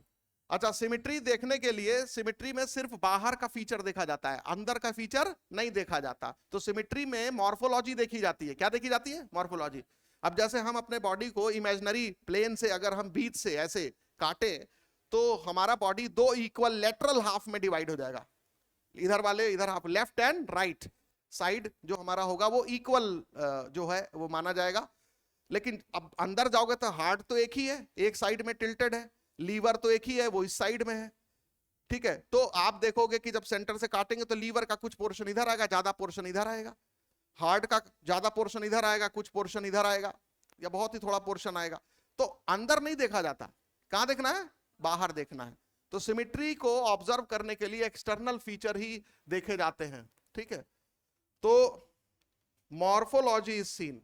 अच्छा, सिमेट्री देखने के लिए सिमेट्री में सिर्फ बाहर का फीचर देखा जाता है, अंदर का फीचर नहीं देखा जाता। तो सिमेट्री में मॉर्फोलॉजी देखी जाती है। क्या देखी जाती है? मॉर्फोलॉजी। अब जैसे हम अपने बॉडी को इमेजिनरी प्लेन से अगर हम बीच से ऐसे काटे तो हमारा बॉडी 2 इक्वल लेटरल हाफ में डिवाइड हो जाएगा। इधर वाले इधर half, left and right side जो हमारा होगा वो इक्वल जो है वो माना जाएगा। लेकिन अब अंदर जाओगे तो हार्ट तो एक ही है, एक साइड में टिल्टेड है, लीवर तो एक ही है, वो इस साइड में है। ठीक है, तो आप देखोगे कि जब सेंटर से काटेंगे तो लीवर का कुछ पोर्शन इधर आएगा, ज्यादा पोर्शन इधर आएगा, हार्ट का ज्यादा पोर्शन इधर आएगा, कुछ पोर्शन इधर आएगा, या बहुत ही थोड़ा पोर्शन आएगा। तो अंदर नहीं देखा जाता, कहां देखना है? बाहर देखना है। तो सिमेट्री को ऑब्जर्व करने के लिए एक्सटर्नल फीचर ही देखे जाते हैं। ठीक है, तो मॉर्फोलॉजी इज सीन,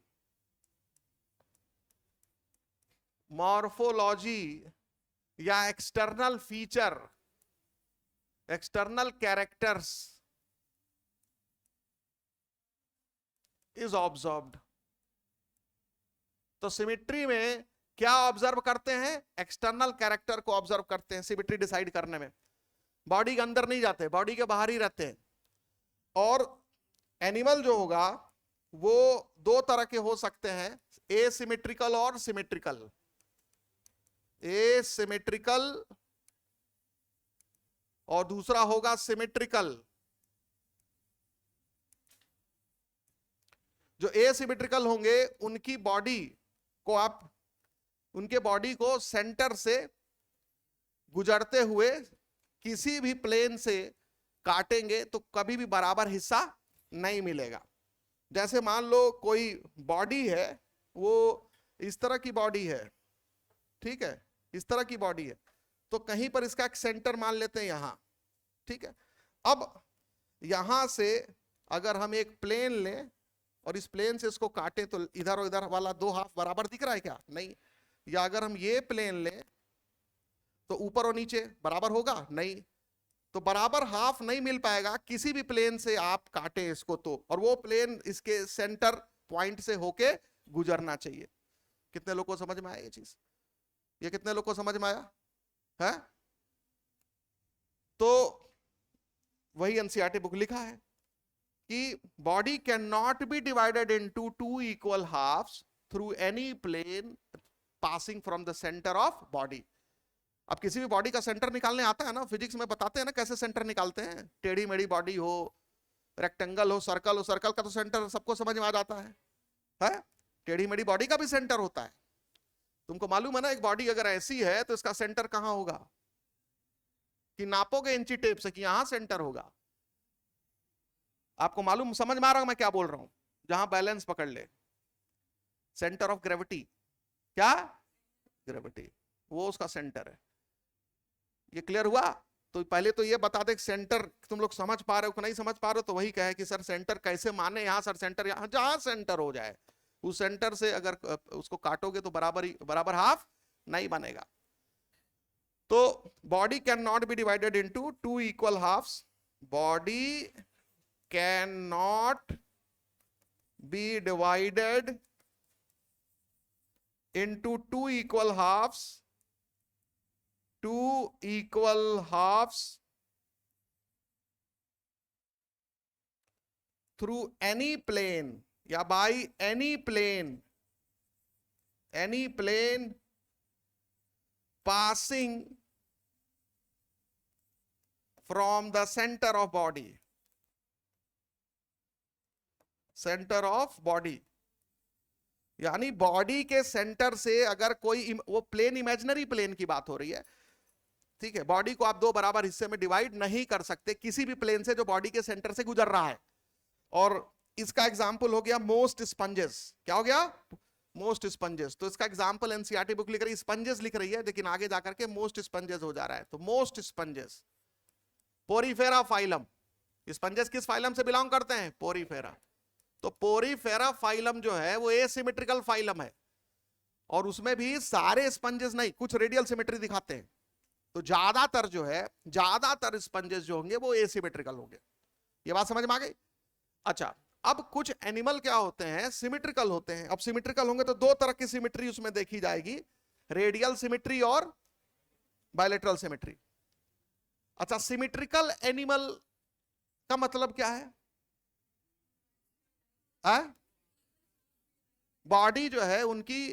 मॉर्फोलॉजी या external feature, external characters is observed. तो सिमेट्री में क्या ऑब्जर्व करते हैं? एक्सटर्नल कैरेक्टर को ऑब्जर्व करते हैं सिमेट्री डिसाइड करने में। बॉडी के अंदर नहीं जाते, बॉडी के बाहर ही रहते हैं। और एनिमल जो होगा वो 2 तरह के हो सकते हैं, एसिमेट्रिकल और सिमेट्रिकल। एसिमेट्रिकल और दूसरा होगा सिमेट्रिकल। जो एसिमेट्रिकल होंगे उनकी बॉडी को आप उनके बॉडी को सेंटर से गुजरते हुए किसी भी प्लेन से काटेंगे तो कभी भी बराबर हिस्सा नहीं मिलेगा। जैसे मान लो कोई बॉडी है, वो इस तरह की बॉडी है, ठीक है, इस तरह की बॉडी है, तो कहीं पर इसका एक सेंटर मान लेते हैं यहां, ठीक है। अब यहां से अगर हम एक प्लेन लें और इस प्लेन से इसको काटे तो इधर और इधर वाला दो हाफ बराबर दिख रहा है क्या? नहीं। या अगर हम ये प्लेन लें तो ऊपर और नीचे बराबर होगा? नहीं। तो बराबर हाफ नहीं मिल पाएगा किसी भी प्लेन से आप काटे इसको तो, और वो प्लेन इसके सेंटर पॉइंट से होके गुजरना चाहिए। कितने लोगों को समझ में आया ये चीज? ये कितने लोगों को समझ में आया है? तो वही एनसीईआरटी बुक लिखा है कि body can not be divided into two equal halves through any plane passing from the centre of body. अब किसी भी बॉडी का सेंटर निकालने आता है ना, फिजिक्स में बताते हैं ना कैसे सेंटर निकालते हैं। टेढ़ी मेढ़ी बॉडी हो, रेक्टेंगल हो, सर्कल का तो सेंटर सबको समझ में आ जाता है? टेढ़ी मेढ़ी बॉडी का भी सेंटर होता है। तुमको मालूम है ना, एक बॉडी अगर ऐसी है तो इसका सेंटर कहां होगा? कि नापोगे इंची टेप से कि यहां सेंटर होगा? आपको मालूम, समझ में आ रहा हूं मैं क्या बोल रहा हूं? जहां बैलेंस पकड़ ले, सेंटर ऑफ ग्रेविटी, क्या ग्रेविटी, वो उसका सेंटर है। ये क्लियर हुआ? तो पहले तो ये बता दे सेंटर तुम लोग समझ पा रहे हो कि नहीं समझ पा रहे हो, तो वही कहे कि सर सेंटर कैसे माने, यहां सर सेंटर, यहां जहां सेंटर हो जाए उस सेंटर से अगर उसको काटोगे तो बराबर हाफ नहीं बनेगा। तो body can not be divided into two equal halves. Body can not be divided into two equal halves, two equal halves through any plane या by any plane passing from the center of body, center of body। यानी body के centre से अगर कोई, वो plane imaginary plane की बात हो रही है, ठीक है। बॉडी को आप दो बराबर हिस्से में डिवाइड नहीं कर सकते किसी भी प्लेन से जो बॉडी के सेंटर से गुजर रहा है। और इसका एग्जांपल हो गया मोस्ट स्पंजेस। क्या हो गया? Most sponges. तो इसका एग्जांपल एनसीईआरटी बुक लिख रही है, स्पंजेस लिख रही है, लेकिन आगे जाकर के मोस्ट स्पंजेस हो जा रहा है। तो most sponges, Porifera phylum. Sponges किस फाइलम से बिलोंग करते हैं? पोरीफेरा। तो पोरीफेरा फाइलम जो है वो एसिमेट्रिकल फाइलम है, और उसमें भी सारे स्पंजेस नहीं, कुछ रेडियल सिमेट्री दिखाते हैं। तो ज्यादातर जो है, ज्यादातर स्पंजेस जो होंगे वो एसिमेट्रिकल होंगे। ये बात समझ में आ गई? अच्छा, अब कुछ एनिमल क्या होते हैं? सिमेट्रिकल होते हैं। अब सिमेट्रिकल होंगे तो दो तरह की सिमेट्री उसमें देखी जाएगी, रेडियल सिमेट्री और बायलैटरल सिमेट्री। अच्छा, सिमेट्रिकल एनिमल का मतलब क्या है? बॉडी जो है उनकी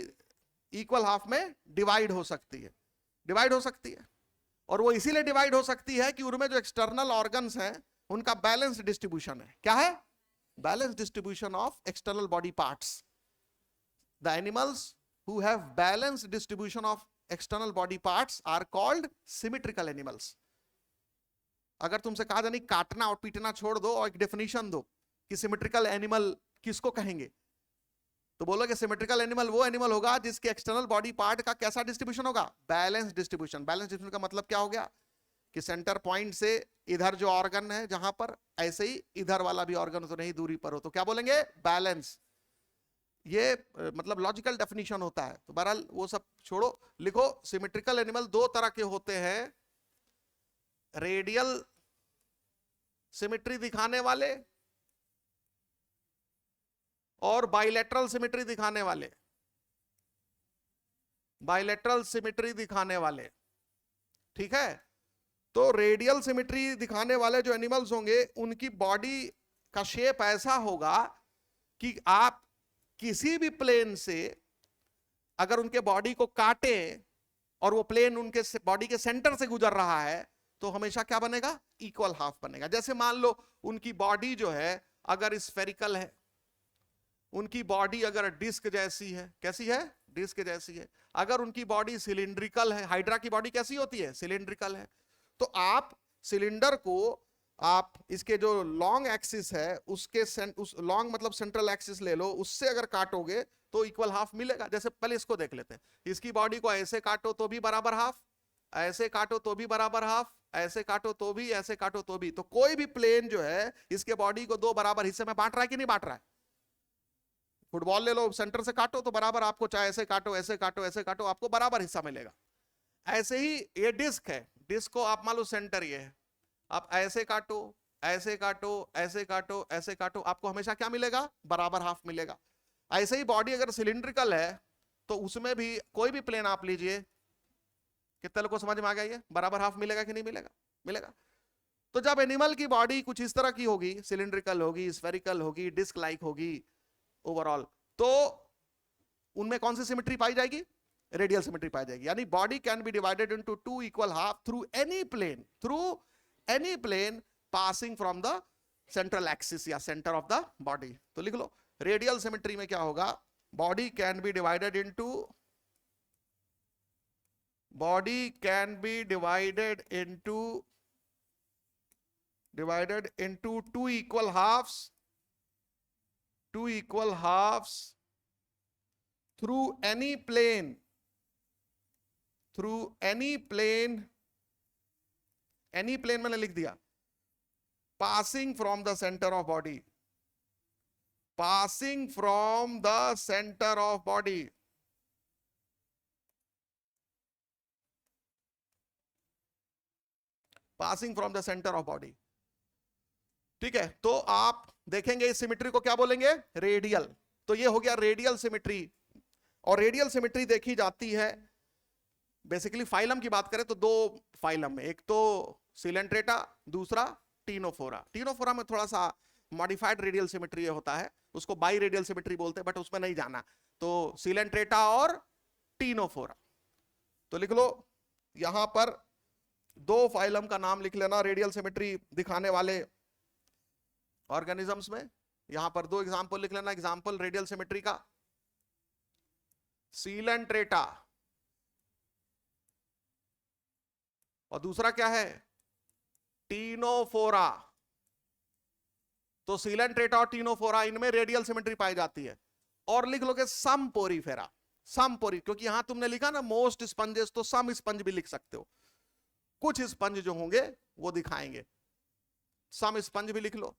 इक्वल हाफ में डिवाइड हो सकती है, डिवाइड हो सकती है। और वो इसीलिए डिवाइड हो सकती है कि उनमें जो एक्सटर्नल ऑर्गन्स हैं उनका बैलेंस डिस्ट्रीब्यूशन है। क्या है? Balance distribution of external body parts. The animals who have balance distribution of external body parts are called symmetrical animals. अगर तुमसे कहा जाए काटना और पीटना छोड़ दो और एक डेफिनेशन दो कि सिमेट्रिकल एनिमल किसको कहेंगे, तो बोलोगे सिमेट्रिकल एनिमल वो एनिमल होगा जिसके एक्सटर्नल बॉडी पार्ट का कैसा डिस्ट्रीब्यूशन होगा? Balance distribution. बैलेंस डिस्ट्रीब्यूशन का मतलब क्या हो गया? कि सेंटर पॉइंट से इधर जो ऑर्गन है जहां पर, ऐसे ही इधर वाला भी ऑर्गन तो नहीं दूरी पर हो, तो क्या बोलेंगे? बैलेंस। ये मतलब लॉजिकल डेफिनेशन होता है। तो बहरहाल वो सब छोड़ो, लिखो सिमेट्रिकल एनिमल दो तरह के होते हैं, रेडियल सिमेट्री दिखाने वाले और बाइलेटरल सिमेट्री दिखाने वाले। बाइलेटरल सिमेट्री दिखाने वाले, ठीक है। तो रेडियल सिमेट्री दिखाने वाले जो एनिमल्स होंगे उनकी बॉडी का शेप ऐसा होगा कि आप किसी भी प्लेन से अगर उनके बॉडी को काटे और वो प्लेन उनके बॉडी के सेंटर से गुजर रहा है तो हमेशा क्या बनेगा? इक्वल हाफ बनेगा। जैसे मान लो उनकी बॉडी जो है अगर स्फेरिकल है, उनकी बॉडी अगर डिस्क जैसी है, कैसी है? डिस्क जैसी है। अगर उनकी बॉडी सिलिंड्रिकल है, हाइड्रा की बॉडी कैसी होती है, सिलिंड्रिकल है, तो आप सिलेंडर को आप इसके जो लॉन्ग एक्सिस है उसके उस लॉन्ग मतलब सेंट्रल एक्सिस ले लो, उससे अगर काटोगे तो इक्वल हाफ मिलेगा। जैसे पहले इसको देख लेते हैं, इसकी बॉडी को ऐसे काटो तो भी बराबर हाफ, ऐसे काटो तो भी बराबर हाफ, ऐसे काटो तो भी, ऐसे काटो तो भी। तो कोई भी प्लेन जो है इसके बॉडी को दो बराबर हिस्से में बांट रहा है कि नहीं बांट रहा है। फुटबॉल ले लो, सेंटर से काटो तो बराबर आपको, चाहे ऐसे काटो ऐसे काटो ऐसे काटो, आपको बराबर हिस्सा मिलेगा। ऐसे ही ये डिस्क है, डिस्क को आप मान लो सेंटर ये है, आप ऐसे काटो ऐसे काटो ऐसे काटो ऐसे काटो, आपको हमेशा क्या मिलेगा, बराबर हाफ मिलेगा। ऐसे ही बॉडी अगर सिलिंड्रिकल है तो उसमें भी कोई भी प्लेन आप लीजिए, कितने लोगों को समझ में आ गया, ये बराबर हाफ मिलेगा कि नहीं मिलेगा, मिलेगा। तो जब एनिमल की बॉडी कुछ इस तरह की होगी, सिलिंड्रिकल होगी, स्फेरिकल होगी, डिस्क लाइक होगी ओवरऑल, तो उनमें कौन सी सिमेट्री पाई जाएगी, रेडियल सिमेट्री पाई जाएगी। यानी body can be divided into two equal half through any plane passing from the central axis या सेंटर ऑफ द बॉडी। तो लिख लो रेडियल सिमेट्री में क्या होगा, body can be divided into two equal halves through any plane मैंने लिख दिया, passing from the center of body, passing from the center of body, passing from the center of body। ठीक है, तो आप देखेंगे इस सिमेट्री को क्या बोलेंगे, रेडियल। तो ये हो गया रेडियल सिमेट्री। और रेडियल सिमेट्री देखी जाती है बेसिकली, फाइलम की बात करें तो दो फाइलम में, एक तो सिलेंट्रेटा, दूसरा टीनोफोरा। टीनोफोरा में थोड़ा सा मॉडिफाइड रेडियल सिमेट्री होता है, उसको बाई रेडियल सिमेट्री बोलते हैं, बट उसमें नहीं जाना। तो सिलेंट्रेटा और टीनोफोरा, तो लिख लो यहां पर दो फाइलम का नाम लिख लेना रेडियल सिमेट्री दिखाने वाले ऑर्गेनिजम्स में। यहां पर दो एग्जांपल लिख लेना, एग्जांपल रेडियल सिमेट्री का, सीलेंट्रेटा और दूसरा क्या है, टीनोफोरा। तो सीलेंट्रेटा और टीनोफोरा, इनमें रेडियल सिमेट्री पाई जाती है। और लिख लो कि सम पोरीफेरा, क्योंकि यहां तुमने लिखा ना मोस्ट स्पंजेस, तो सम स्पंज भी लिख सकते हो, कुछ स्पंज जो होंगे वो दिखाएंगे। सम स्पंज भी लिख लो,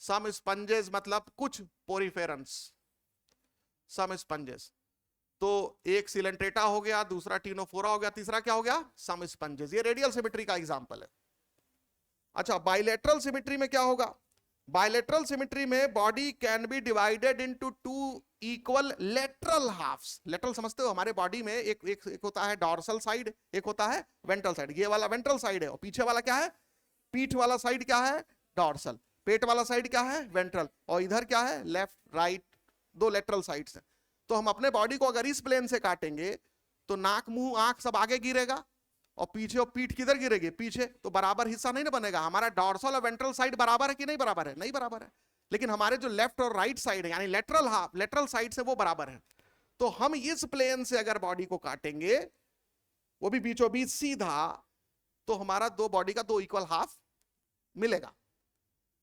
सम स्पंजेस मतलब कुछ पोरीफेरंस, सम स्पंजेस। तो एक सिलेंट्रेटा हो गया, दूसरा टीनोफोरा हो गया, तीसरा क्या हो गया, सम स्पंजेस। ये रेडियल सिमेट्री का एग्जांपल है। अच्छा, बाइलेटरल सिमेट्री में क्या होगा, बाइलेटरल सिमेट्री में body can be divided into two equal lateral halves. Lateral समझते हो, हमारे बॉडी में एक होता है डॉर्सल साइड, एक होता है वेंट्रल साइड। ये वाला वेंट्रल साइड है और पीछे वाला क्या है, पीठ वाला साइड क्या है, डॉर्सल। पेट वाला साइड क्या है, वेंट्रल। और इधर क्या है, लेफ्ट राइट, दो लेटरल साइड्स हैं। तो हम अपने बॉडी को अगर इस प्लेन से काटेंगे तो नाक मुंह आंख सब आगे गिरेगा और पीछे, और पीठ किधर गिरेगी, पीछे। तो बराबर हिस्सा नहीं ना बनेगा। हमारा डॉर्सल और वेंट्रल साइड बराबर है कि नहीं बराबर है, नहीं बराबर है। लेकिन हमारे जो लेफ्ट और राइट साइड है यानी लेटरल हाफ, लेटरल साइड से वो बराबर है। तो हम इस प्लेन से अगर बॉडी को काटेंगे, वो भी बीचों बीच सीधा, तो हमारा दो बॉडी का दो इक्वल हाफ मिलेगा।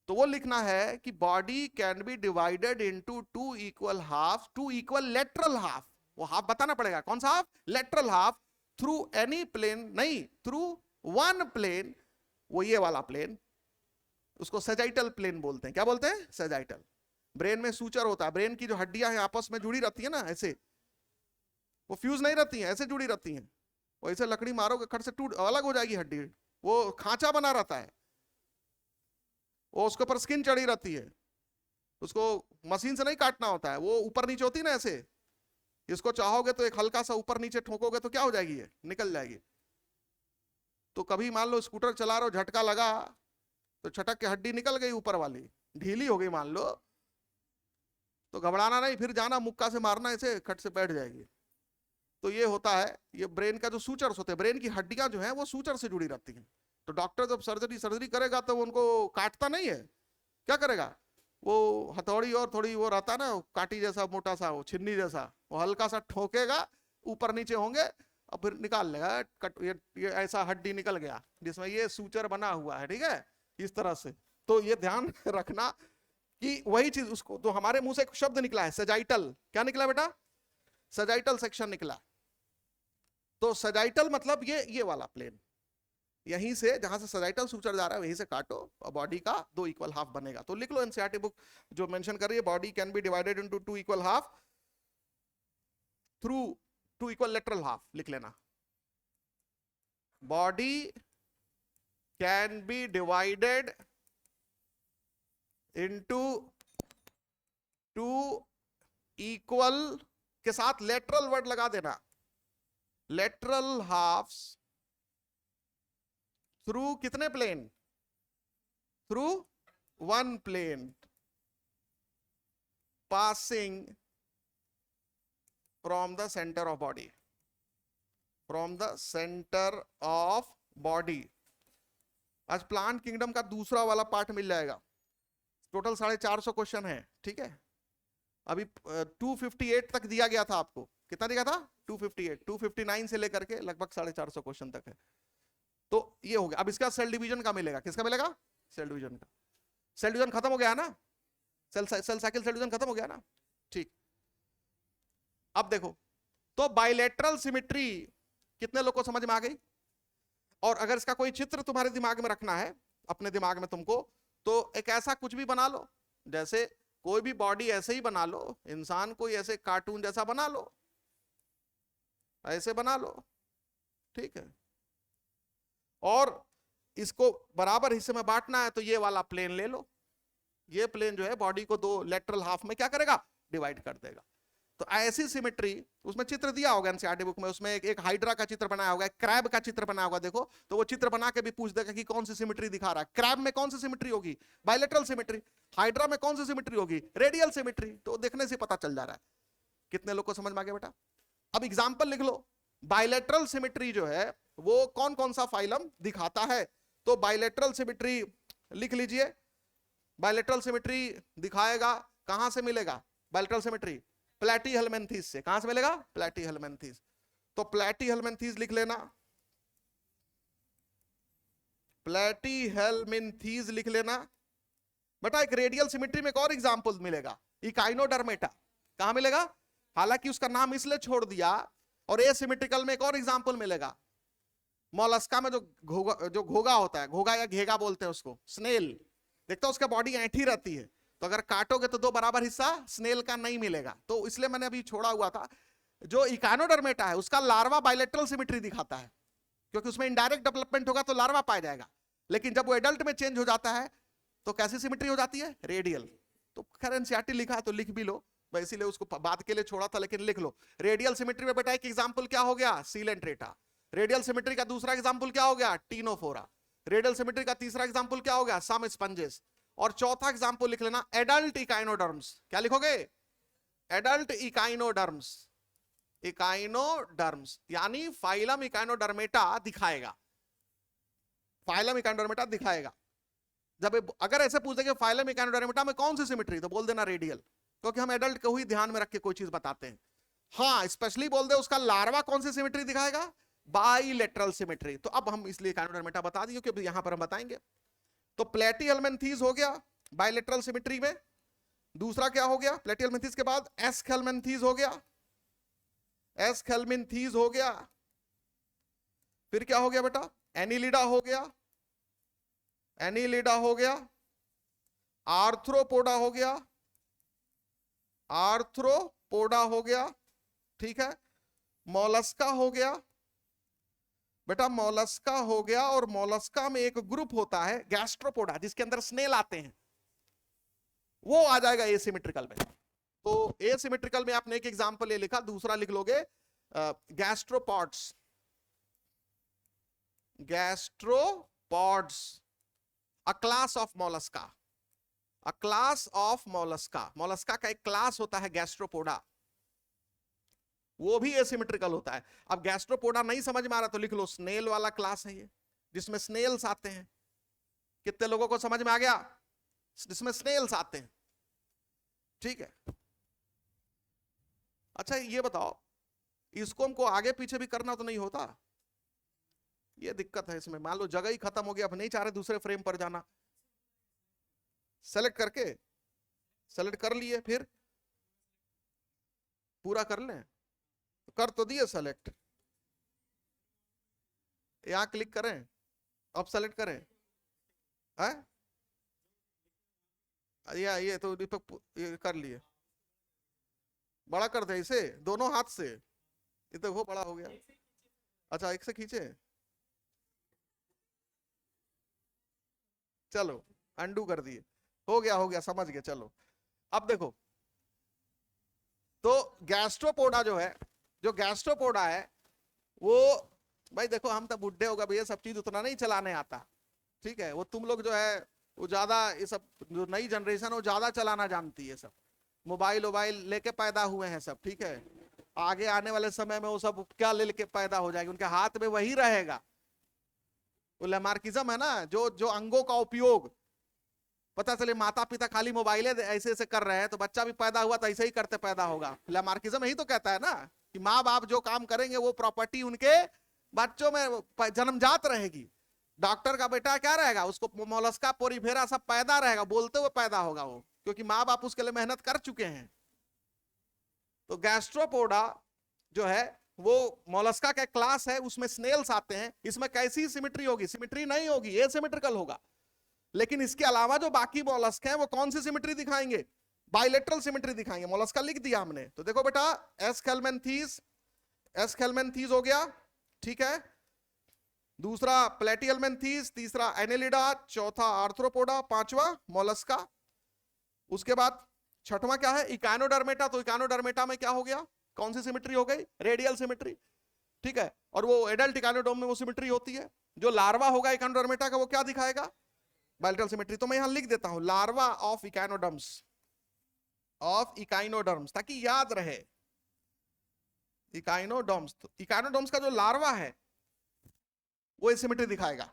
तो वो लिखना है कि body can be divided into two equal half, two equal lateral half. वो हाफ बताना पड़ेगा, कौन सा half, lateral half, through any plane, नहीं थ्रू वन प्लेन। वो ये वाला प्लेन, उसको सेजाइटल प्लेन बोलते हैं। क्या बोलते हैं, सेजाइटल। ब्रेन में सूचर होता है, ब्रेन की जो हड्डियां हैं आपस में जुड़ी रहती है ना, ऐसे वो फ्यूज नहीं रहती हैं, ऐसे जुड़ी रहती हैं। वो ऐसे लकड़ी मारोगे खट से टूट अलग हो जाएगी हड्डी, वो खांचा बना रहता है, वो उसके ऊपर स्किन चढ़ी रहती है, उसको मशीन से नहीं काटना होता है, वो ऊपर नीचे होती है ना ऐसे। इसको चाहोगे तो एक हल्का सा ऊपर नीचे ठोकोगे तो क्या हो जाएगी, ये निकल जाएगी। तो कभी मान लो स्कूटर चला रहे हो, झटका लगा तो छटक के हड्डी निकल गई ऊपर वाली, ढीली हो गई मान लो, तो घबराना नहीं, फिर जाना मुक्का से मारना, ऐसे खट से बैठ जाएगी। तो ये होता है, ये ब्रेन का जो सूचर्स होते हैं, ब्रेन की हड्डियां जो है वो सूचर से जुड़ी रहती हैं। तो डॉक्टर जब सर्जरी करेगा तो वो उनको काटता नहीं है, क्या करेगा, वो हथौड़ी और थोड़ी वो रहता ना काटी जैसा मोटा सा, वो छिन्नी जैसा, वो हल्का सा ठोकेगा, ऊपर नीचे होंगे और फिर निकाल लेगा कट, ये ऐसा हड्डी निकल गया जिसमें ये सूचर बना हुआ है, ठीक है, इस तरह से। तो ये ध्यान रखना कि वही चीज उसको, तो हमारे मुंह से एक शब्द निकला है सजाइटल, क्या निकला बेटा? सजाइटल सेक्शन निकला। तो सजाइटल मतलब ये वाला प्लेन, यहीं से जहां से सजाइटल सूचर जा रहा है वहीं से काटो और बॉडी का 2 इक्वल हाफ बनेगा। तो लिख लो एनसीईआरटी बुक जो मेंशन कर रही है, body can be divided into 2 equal half through 2 equal lateral half, लिख लेना। Body can be divided into 2 equal के साथ लेटरल वर्ड लगा देना, लेटरल हाफ्स थ्रू कितने plane? Through 1 plane passing from the centre of body, from the centre of body. आज plant kingdom का दूसरा वाला पार्ट मिल जाएगा। टोटल 450 क्वेश्चन है, ठीक है। अभी 258 तक दिया गया था आपको, कितना दिया था? 258, 259 से लेकर के लगभग 450 क्वेश्चन तक है। तो ये हो गया। अब इसका सेल डिवीजन का मिलेगा, किसका मिलेगा? सेल डिवीजन का। सेल डिवीजन खत्म हो गया ना, सेल साइकिल सेल डिवीजन खत्म हो गया ना, ठीक। अब देखो, तो बाइलेटरल सिमेट्री कितने लोग को समझ में आ गई? और अगर इसका कोई चित्र तुम्हारे दिमाग में रखना है, अपने दिमाग में तुमको, तो एक ऐसा कुछ भी बना लो, जैसे कोई भी बॉडी ऐसे ही बना लो, इंसान कोई ऐसे कार्टून जैसा बना लो, ऐसे बना लो, ठीक है। और इसको बराबर हिस्से में बांटना है, तो ये वाला प्लेन ले लो। ये प्लेन जो है बॉडी को 2 लेटरल हाफ में क्या करेगा? डिवाइड कर देगा। तो ऐसी सिमेट्री, उसमें चित्र दिया होगा एनसीईआरटी बुक में, उसमें एक हाइड्रा का चित्र बनाया होगा, एक क्रैब का चित्र बनाया होगा, देखो तो वो चित्र बना के भी पूछ देगा कि कौन सी सिमेट्री दिखा रहा है। क्रैब में कौन सी सिमेट्री होगी? Bilateral symmetry. हाइड्रा में कौन सी सिमेट्री होगी? Radial symmetry. तो देखने से पता चल जा रहा है। कितने लोग को समझ में आ गया बेटा? अब एग्जाम्पल लिख लो। बाइलेटरल सिमेट्री जो है वो कौन कौन सा फाइलम दिखाता है? तो बाइलेटरल सिमेट्री लिख लीजिए। बाइलेटरल सिमेट्री दिखाएगा, कहां से मिलेगा बाइलेटरल सिमेट्री? प्लैटीहेल्मिन्थेस से। कहां से मिलेगा? प्लैटीहेल्मिन्थेस। तो प्लैटीहेल्मिन्थेस लिख लेना, प्लैटीहेल्मिन्थेस लिख लेना बेटा। एक रेडियल सिमेट्री में एक और एग्जांपल मिलेगा, इकाइनोडर्मेटा। कहां मिलेगा? हालांकि उसका नाम इसलिए छोड़ दिया। और एसिमेट्रिकल में एक और एग्जांपल मिलेगा, मोलस्का में जो घोगा होता है, घोगा या घेगा बोलते हैं उसको, स्नेल। देखते हो उसका बॉडी ऐंठी रहती है, तो अगर काटोगे तो 2 बराबर हिस्सा स्नेल का नहीं मिलेगा। तो इसलिए मैंने अभी छोड़ा हुआ था। जो इकाइनोडर्मेटा है उसका लार्वा बाइलेटरल सिमेट्री दिखाता है, क्योंकि उसमें इनडायरेक्ट डेवलपमेंट होगा तो लार्वा पाया जाएगा। लेकिन जब वो एडल्ट में चेंज हो जाता है तो कैसी सिमेट्री हो जाती है? रेडियल। तो खैर एनसीईआरटी लिखा है तो लिख भी लो, मैं इसीलिए उसको बाद के लिए छोड़ा था, लेकिन लिख लो। रेडियल सिमेट्री में बेटा एक एग्जांपल क्या हो गया? सीलेंट्रेटा। रेडियल सिमेट्री का दूसरा एग्जांपल क्या हो गया? टीनोफोरा। रेडियल सिमेट्री का तीसरा एग्जांपल क्या हो गया? Some sponges. और चौथा एग्जांपल लिख लेना एडल्ट इकाइनोडर्म्स। क्या लिखोगे? Adult echinoderms. इकाइनोडर्म्स यानी फाइलम इकाइनोडर्मेटा दिखाएगा, फाइलम इकाइनोडर्मेटा दिखाएगा। जब अगर ऐसे पूछ देंगे फाइलम इकाइनोडर्मेटा में कौन सी सिमेट्री, तो बोल देना रेडियल, क्योंकि हम एडल्ट को ही ध्यान में रख के कोई चीज बताते हैं। हाँ, स्पेशली बोल दे उसका लार्वा कौन सी सिमेट्री दिखाएगा? Bilateral symmetry. तो अब हम इसलिए इकाइनोडर्मेटा बता दिए क्योंकि यहां पर हम बताएंगे। तो प्लैटीहेल्मिन्थेस हो गया बाइलेटरल सिमेट्री में। दूसरा क्या हो गया प्लैटीहेल्मिन्थेस के बाद? एस्केल्मिन्थेस हो गया। एस्केल्मिन्थेस हो गया। फिर क्या हो गया बेटा? एनिलिडा हो गया। एनिलिडा हो गया। आर्थ्रोपोडा हो गया। आर्थ्रोपोडा हो गया, ठीक है। मोलस्का हो गया बेटा, मोलस्का हो गया। और मोलस्का में एक ग्रुप होता है गैस्ट्रोपोडा, जिसके अंदर स्नेल आते हैं, वो आ जाएगा एसिमेट्रिकल में। तो एसिमेट्रिकल में आपने एक एग्जांपल ये लिखा, दूसरा लिख लोगे gastropods. Gastropods, a class of mollusca. A class of mollusca. Mollusca का एक क्लास होता है गैस्ट्रोपोडा, वो भी एसिमेट्रिकल होता है। अब गैस्ट्रोपोडा नहीं समझ में आ रहा तो लिख लो स्नेल वाला क्लास है ये, जिसमें स्नेल्स आते हैं। कितने लोगों को समझ में आ गया? जिसमें स्नेल्स आते हैं। ठीक है। अच्छा ये बताओ, इसको हमको आगे पीछे भी करना तो नहीं होता? ये दिक्कत है इसमें। मान लो जगह ही खत्म हो गया, अब नहीं चाह रहे दूसरे फ्रेम पर जाना, सेलेक्ट करके, सेलेक्ट कर लिए, फिर पूरा कर लें, कर तो दिए सेलेक्ट, यहां क्लिक करें, अब सेलेक्ट करें, है ये तो दीपक ये कर लिए, बड़ा कर दे इसे दोनों हाथ से, ये तो वो बड़ा हो गया। अच्छा एक से खींचे, चलो अंडू कर दिए, हो गया समझ गए। चलो अब देखो, तो गैस्ट्रोपोडा जो है, जो गैस्ट्रोपोडा है वो, भाई देखो हम तो बुढ़े हो गए, ये सब चीज उतना नहीं चलाने आता, ठीक है। वो तुम लोग जो है वो ज्यादा ये सब, जो नई जनरेशन वो ज्यादा चलाना जानती है, सब मोबाइल वोबाइल लेके पैदा हुए हैं सब, ठीक है। आगे आने वाले समय में वो सब क्या लेके पैदा हो जाएगी, उनके हाथ में वही रहेगा। वो लेमार्किज्म है ना, जो जो अंगों का उपयोग, पता चले माता पिता खाली मोबाइलें ऐसे ऐसे कर रहे हैं तो बच्चा भी पैदा हुआ तो ऐसे ही करते पैदा होगा। लेमार्किज्म यही तो कहता है ना कि माँ बाप जो काम करेंगे वो प्रॉपर्टी उनके बच्चों में जन्मजात रहेगी। डॉक्टर का बेटा क्या रहेगा, उसको मोलस्का पोरीफेरा सब पैदा रहेगा, बोलते हुए पैदा होगा वो, क्योंकि माँ बाप उसके लिए मेहनत कर चुके हैं। तो गैस्ट्रोपोडा जो है वो मोलस्का का क्लास है, उसमें स्नेल्स आते हैं। इसमें कैसी सिमेट्री होगी, सिमेट्री नहीं होगी, ये सिमेट्रिकल होगा। लेकिन इसके अलावा जो बाकी मोलस्क हैं वो कौन सी सिमेट्री दिखाएंगे, बाइलेटरल सिमेट्री दिखाएंगे। मोलस्का लिख दिया हमने, तो देखो बेटा एस्केल्मेंथीज, एस्केल्मेंथीज हो गया, ठीक है। दूसरा प्लेटियलमेंथीज, तीसरा एनेलिडा, चौथा आर्थ्रोपोडा, पांचवा मोलस्का। उसके बाद छठवां क्या है, इकानोडर्मेटा। तो इकानोडर्मेटा में क्या हो गया, कौन सी सिमेट्री हो गई, रेडियल सिमेट्री, ठीक है। और वो एडल्ट इकानोडर्म में वो सिमेट्री होती है। जो लार्वा होगा इकानोडर्मेटा का वो क्या दिखाएगा, बाइलेटरल सिमेट्री। तो मैं यहां लिख देता हूं लार्वा ऑफ इकानोडर्म्स, ऑफ इकाइनोडर्म्स, ताकि याद रहे इकाइनोडर्म्स। तो इकाइनोडर्म्स का जो लार्वा है वो सिमेट्री दिखाएगा।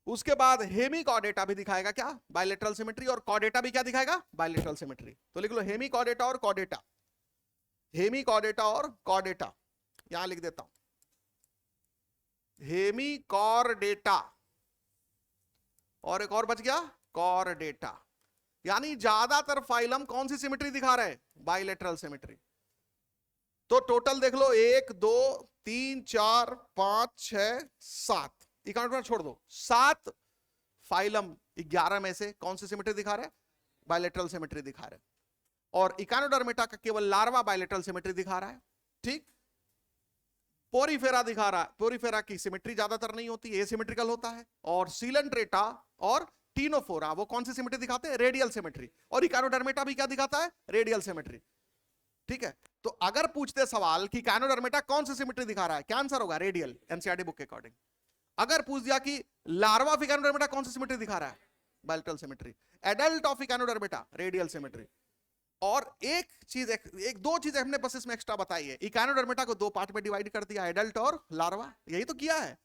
उसके बाद हेमिकॉर्डेटा भी दिखाएगा क्या, बाइलेटरल सिमेट्री। और कॉर्डेटा भी क्या दिखाएगा, बाइलेटरल सिमेट्री। तो लिख लो हेमिकॉर्डेटा और कॉर्डेटा, हेमिकॉर्डेटा और कॉर्डेटा, यहां लिख देता हूं हेमिकॉर्डेटा। और एक और बच गया कॉर्डेटा। यानी ज्यादातर फाइलम कौन सी सिमेट्री दिखा रहे हैं, बाइलेटरल सिमेट्री। तो टोटल देख लो 1 2 3 4 5 6 7, इकाउंट छोड़ दो, 7 फाइलम 11 में से कौन सी सिमेट्री दिखा रहे हैं, बाइलेटरल सिमेट्री दिखा रहे हैं। और इकानोडर्मेटा का केवल लार्वा बाइलेटरल सिमेट्री दिखा रहा है, ठीक। पोरीफेरा दिखा रहा है, पोरीफेरा की सिमेट्री ज्यादातर नहीं होती, एसिमेट्रिकल होता है। और सीलेंट्रेटा और टीनोफोरा वो कौन सी सिमेट्री दिखाते हैं, रेडियल सिमेट्री। और इकानोडर्मेटा भी क्या दिखाता है, रेडियल सिमेट्री, ठीक है। तो अगर पूछते सवाल कि इकानोडर्मेटा कौन सी सिमेट्री दिखा रहा है, क्या आंसर होगा, रेडियल, एनसीईआरटी बुक के अकॉर्डिंग। अगर पूछ दिया कि लार्वा ऑफ इकानोडर्मेटा कौन सी सिमेट्री दिखा रहा है, bilateral symmetry. Adult of Echinodermata radial symmetry. और एक चीज, एक दो चीज हमने बस इसमें एक्स्ट्रा बताई है, इकानोडर्मेटा को 2 पार्ट में डिवाइड कर दिया, एडल्ट और लार्वा, यही तो किया है।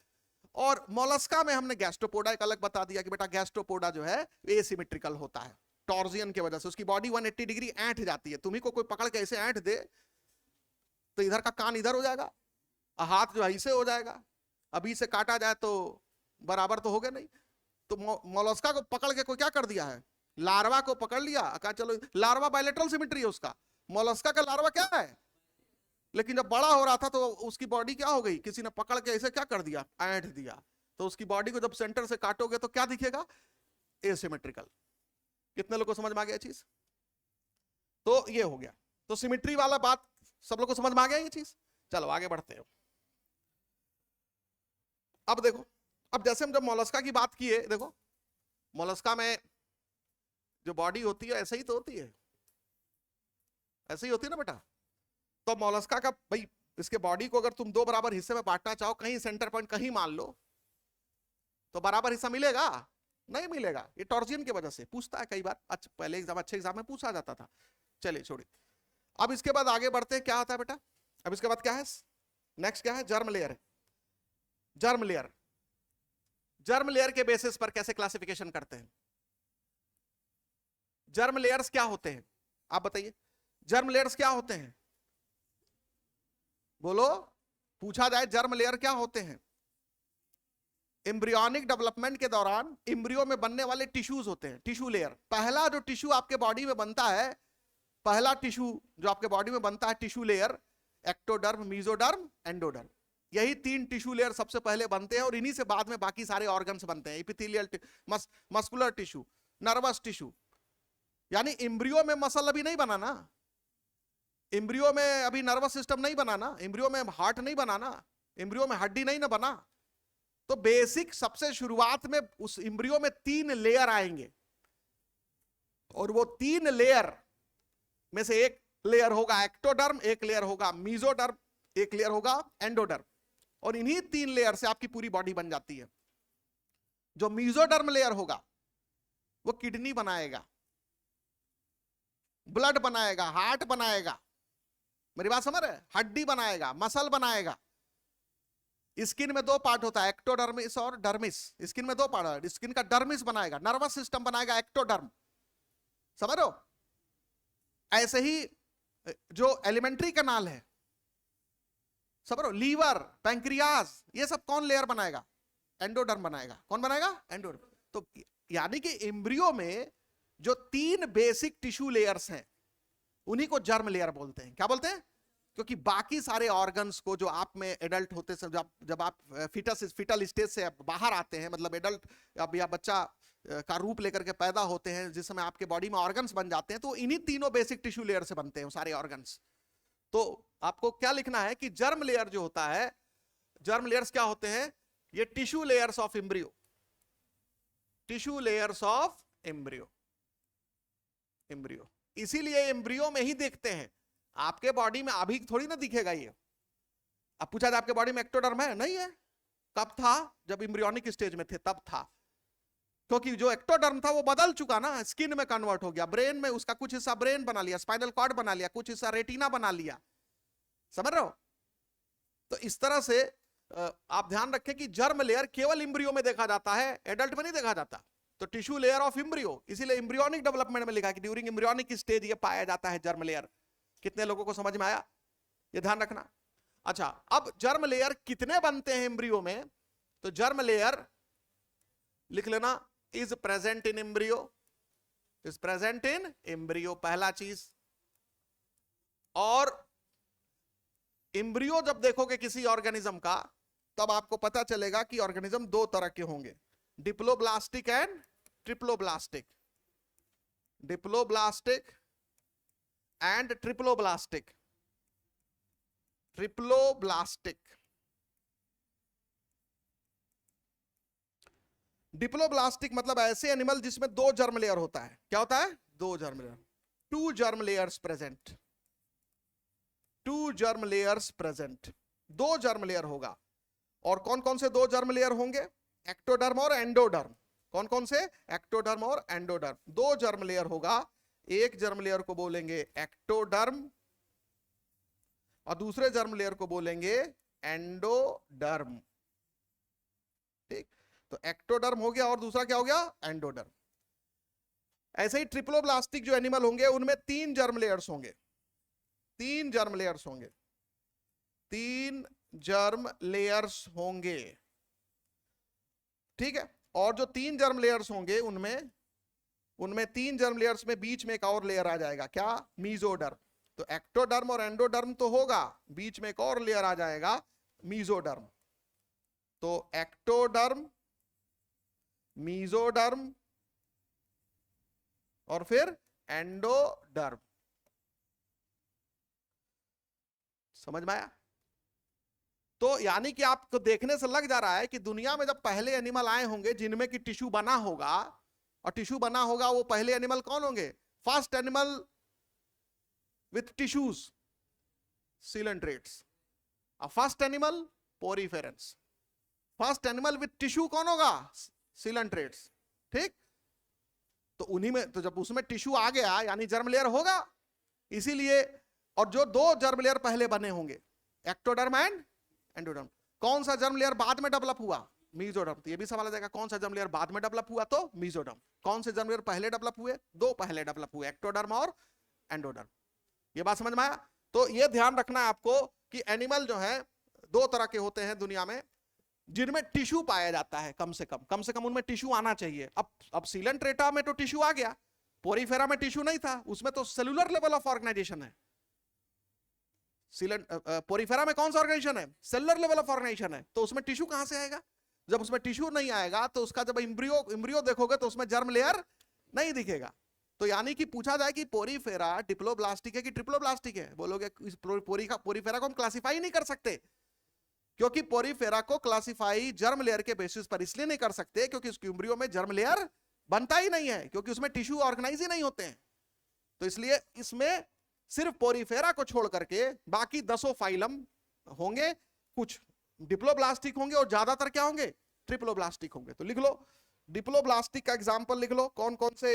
और मोलस्का में हमने गैस्ट्रोपोडा एक अलग बता दिया कि बेटा गैस्ट्रोपोडा जो है एसिमेट्रिकल होता है, टॉर्जियन की वजह से उसकी बॉडी 180 डिग्री ऐंठ जाती है। तुम्ही को कोई पकड़ के ऐसे ऐंठ दे तो इधर का कान इधर हो जाएगा, हाथ जो है ऐसे हो जाएगा, अभी से काटा जाए तो बराबर तो हो गया नहीं। तो मोलस्का को पकड़ के कोई क्या कर दिया है, लार्वा को पकड़ लिया, कहा चलो लार्वा बाइलेटरल सिमेट्री है उसका, मोलस्का का लार्वा क्या है। लेकिन जब बड़ा हो रहा था तो उसकी बॉडी क्या हो गई, किसी ने पकड़ के ऐसे क्या कर दिया, ऐंठ दिया। तो उसकी बॉडी को जब सेंटर से काटोगे तो क्या दिखेगा, एसिमेट्रिकल। कितने लोगों को समझ में आ गया चीज। तो ये हो गया, तो सिमेट्री वाला बात सब लोग को समझ में आ गया ये चीज। चलो आगे बढ़ते हैं। अब देखो, अब जैसे हम जब मोलस्का की बात किए, देखो मोलस्का में जो बॉडी होती है ऐसे ही तो होती है, ऐसे ही होती है ना बेटा। तो मोलस्का का भाई, इसके बॉडी को अगर तुम 2 बराबर हिस्से में बांटना चाहो, कहीं सेंटर पॉइंट कहीं मान लो, तो बराबर हिस्सा मिलेगा, नहीं मिलेगा। ये टॉर्जियन की वजह से पूछता है कई बार, अच्छा पहले एग्जाम, अच्छे एग्जाम में पूछा जाता था। चलिए छोड़िए, अब इसके बाद आगे बढ़ते हैं, क्या होता है बेटा। अब इसके बाद क्या है, नेक्स्ट क्या है, germ layer. Germ layer, germ layer के बेसिस पर कैसे क्लासिफिकेशन करते हैं। जर्म लेयर्स क्या होते हैं, आप बताइए जर्म लेयर्स क्या होते हैं? बोलो, पूछा जाए जर्म लेयर क्या होते हैं? एम्ब्रियोनिक डेवलपमेंट के दौरान एम्ब्रियो में बनने वाले टिश्यूज होते हैं, टिश्यू लेयर। पहला जो टिश्यू आपके बॉडी में बनता है, पहला टिश्यू जो आपके बॉडी में बनता है tissue layer, ectoderm, mesoderm, endoderm, यही 3 टिश्यू लेयर सबसे पहले बनते हैं और इन्हीं से बाद में बाकी सारे ऑर्गन्स बनते हैं। Epithelial, muscular tissue, nervous tissue. यानी एम्ब्रियो में मसल अभी नहीं बना ना, एम्ब्रियो में अभी नर्वस सिस्टम नहीं बना ना, एम्ब्रियो में हार्ट नहीं बना ना, एम्ब्रियो में हड्डी नहीं ना बना। तो बेसिक सबसे शुरुआत में उस एम्ब्रियो में 3 लेयर आएंगे और वो 3 लेयर में से एक लेयर होगा एक्टोडर्म, एक लेयर होगा मेसोडर्म, एक लेयर होगा एंडोडर्म, और इन्हीं 3 लेयर से आपकी पूरी बॉडी बन जाती है। जो मेसोडर्म लेयर होगा वो किडनी बनाएगा, ब्लड बनाएगा, हार्ट बनाएगा, मेरी बात समझ रहे हैं, हड्डी बनाएगा, मसल बनाएगा। स्किन में 2 पार्ट होता है, एक्टोडर्मिस और डर्मिस। स्किन में 2 पार्ट है, स्किन का डर्मिस बनाएगा, नर्वस सिस्टम बनाएगा एक्टोडर्म, समझ रहे हो? ऐसे ही जो एलिमेंट्री कैनाल है, समझ रहे हो, लीवर, पैंक्रियाज, ये सब कौन लेयर बनाएगा? एंडोडर्म बनाएगा। कौन बनाएगा? एंडोडर्म। तो यानी कि एम्ब्रियो में जो 3 बेसिक टिश्यू लेयर्स हैं उन्हीं को जर्म लेयर बोलते हैं। क्या बोलते हैं? क्योंकि बाकी सारे ऑर्गन्स को जो आप में एडल्ट होते से जब आप फिटल स्टेज से बाहर आते हैं, मतलब एडल्ट या बच्चा का रूप लेकर के पैदा होते हैं, जिस समय आपके बॉडी में ऑर्गन्स बन जाते हैं, तो इन्हीं तीनों बेसिक टिश्यू लेयर से बनते हैं सारे ऑर्गन्स। तो आपको क्या लिखना है कि जर्म लेयर जो होता है, जर्म लेयर्स क्या होते हैं? ये tissue layers of embryo, tissue layers of embryo, embryo. इसीलिए एम्ब्रियो में ही देखते हैं, आपके बॉडी में अभी थोड़ी ना दिखेगा ये। अब पूछा जाए आपके बॉडी में एक्टोडर्म है? नहीं है। कब था? जब एम्ब्रियोनिक स्टेज में थे तब था, क्योंकि जो एक्टोडर्म था वो बदल चुका ना, स्किन में कन्वर्ट हो गया, ब्रेन में उसका कुछ हिस्सा ब्रेन बना लिया, स्पाइनल कॉर्ड बना लिया, कुछ हिस्सा रेटिना बना लिया, समझ रहे हो? तो इस तरह से आप ध्यान रखें कि जर्म लेयर केवल एम्ब्रियो में देखा जाता है, एडल्ट में नहीं देखा जाता। तो टिश्यू लेयर ऑफ एम्ब्रियो, इसीलिए एम्ब्रियोनिक डेवलपमेंट में लिखा कि ड्यूरिंग एम्ब्रियोनिक स्टेज ये पाया जाता है जर्म लेयर। कितने लोगों को समझ में आया? ये ध्यान रखना। अच्छा, अब जर्म लेयर कितने बनते हैं एम्ब्रियो में? तो जर्म लेयर लिख लेना, is present in embryo, is present in embryo, पहला चीज। और एम्ब्रियो जब देखोगे किसी ऑर्गेनिज्म का, तब आपको पता चलेगा कि ऑर्गेनिज्म 2 तरह के होंगे, diploblastic and triploblastic, diploblastic and triploblastic, triploblastic. Diploblastic मतलब ऐसे एनिमल जिसमें 2 जर्म लेयर होता है। क्या होता है? 2 germ layer, 2 germ layers present, 2 germ layers present, 2 germ layer होगा। और कौन कौन से 2 जर्म लेयर होंगे? एक्टोडर्म और एंडोडर्म। कौन कौन से? एक्टोडर्म और एंडोडर्म, 2 जर्म लेयर होगा। एक जर्म लेयर को बोलेंगे एक्टोडर्म और दूसरे जर्म लेयर को बोलेंगे एंडोडर्म। ठीक, तो एक्टोडर्म हो गया और दूसरा क्या हो गया? एंडोडर्म। ऐसे ही ट्रिप्लोब्लास्टिक जो एनिमल होंगे उनमें 3 जर्म लेयर्स होंगे, 3 जर्म लेयर्स होंगे, 3 जर्म लेयर्स होंगे। ठीक है, और जो 3 जर्म लेयर्स होंगे उनमें 3 जर्म लेयर्स में बीच में एक और लेयर आ जाएगा, क्या? मेसोडर्म। तो एक्टोडर्म और एंडोडर्म तो होगा, बीच में एक और लेयर आ जाएगा, मेसोडर्म। तो एक्टोडर्म, मेसोडर्म और फिर एंडोडर्म। समझ में आया? तो यानी कि आपको देखने से लग जा रहा है कि दुनिया में जब पहले एनिमल आए होंगे जिनमें कि टिश्यू बना होगा, और टिश्यू बना होगा, वो पहले एनिमल कौन होंगे? First animal with tissues, coelenterates. First animal poriferans, first animal with tissue कौन होगा? सीलेंट्रेट्स। ठीक, तो उन्हीं में, तो जब उसमें टिश्यू आ गया यानी जर्म लेयर होगा, इसीलिए। और जो 2 जर्म लेयर पहले बने होंगे, एक्टोडर्म एंड एंडोडर्म। कौन सा जर्म लेयर बाद में डेवलप हुआ? मेसोडर्म। तो ये भी सवाल आ जाएगा, कौन सा जर्म लेयर बाद में डेवलप हुआ? तो मेसोडर्म। कौन से जर्म लेयर पहले डेवलप हुए? 2 पहले डेवलप हुए, एक्टोडर्म और एंडोडर्म। ये बात समझ में आया? तो ये ध्यान रखना है आपको कि एनिमल जो है दो तरह के होते हैं दुनिया में, जिनमें टिश्यू पाया जाता है, कम से कम उनमें टिश्यू आना चाहिए। अब सीलेंट्रेटा में तो टिश्यू आ गया, पोरीफेरा में टिश्यू नहीं था, उसमें तो सेलुलर लेवल ऑफ ऑर्गेनाइजेशन है। पोरीफेरा में कौन सा ऑर्गेनाइजेशन है? सेलुलर लेवल ऑफ ऑर्गेनाइजेशन है, तो उसमें टिश्यू कहां से आएगा? जब उसमें टिश्यू नहीं आएगा तो उसका जब इम्ब्रियो देखोगे तो उसमें जर्म लेयर नहीं दिखेगा। तो यानी कि पूछा जाए कि पोरीफेरा डिप्लोब्लास्टिक है कि ट्रिप्लोब्लास्टिक है, बोलोगे पोरीफेरा को हम क्लासिफाई नहीं कर सकते, क्योंकि पोरीफेरा को क्लासिफाई जर्म लेयर के बेसिस पर इसलिए नहीं कर सकते क्योंकि उसकी इम्ब्रियो में जर्म लेयर बनता ही नहीं है, क्योंकि उसमें टिश्यू ऑर्गेनाइज ही नहीं होते हैं। तो इसलिए इसमें सिर्फ पोरीफेरा को छोड़ करके बाकी 10 फाइलम होंगे, कुछ डिप्लोब्लास्टिक होंगे और ज्यादातर क्या होंगे? ट्रिप्लोब्लास्टिक होंगे। तो लिख लो डिप्लोब्लास्टिक का एग्जांपल लिख लो, कौन कौन से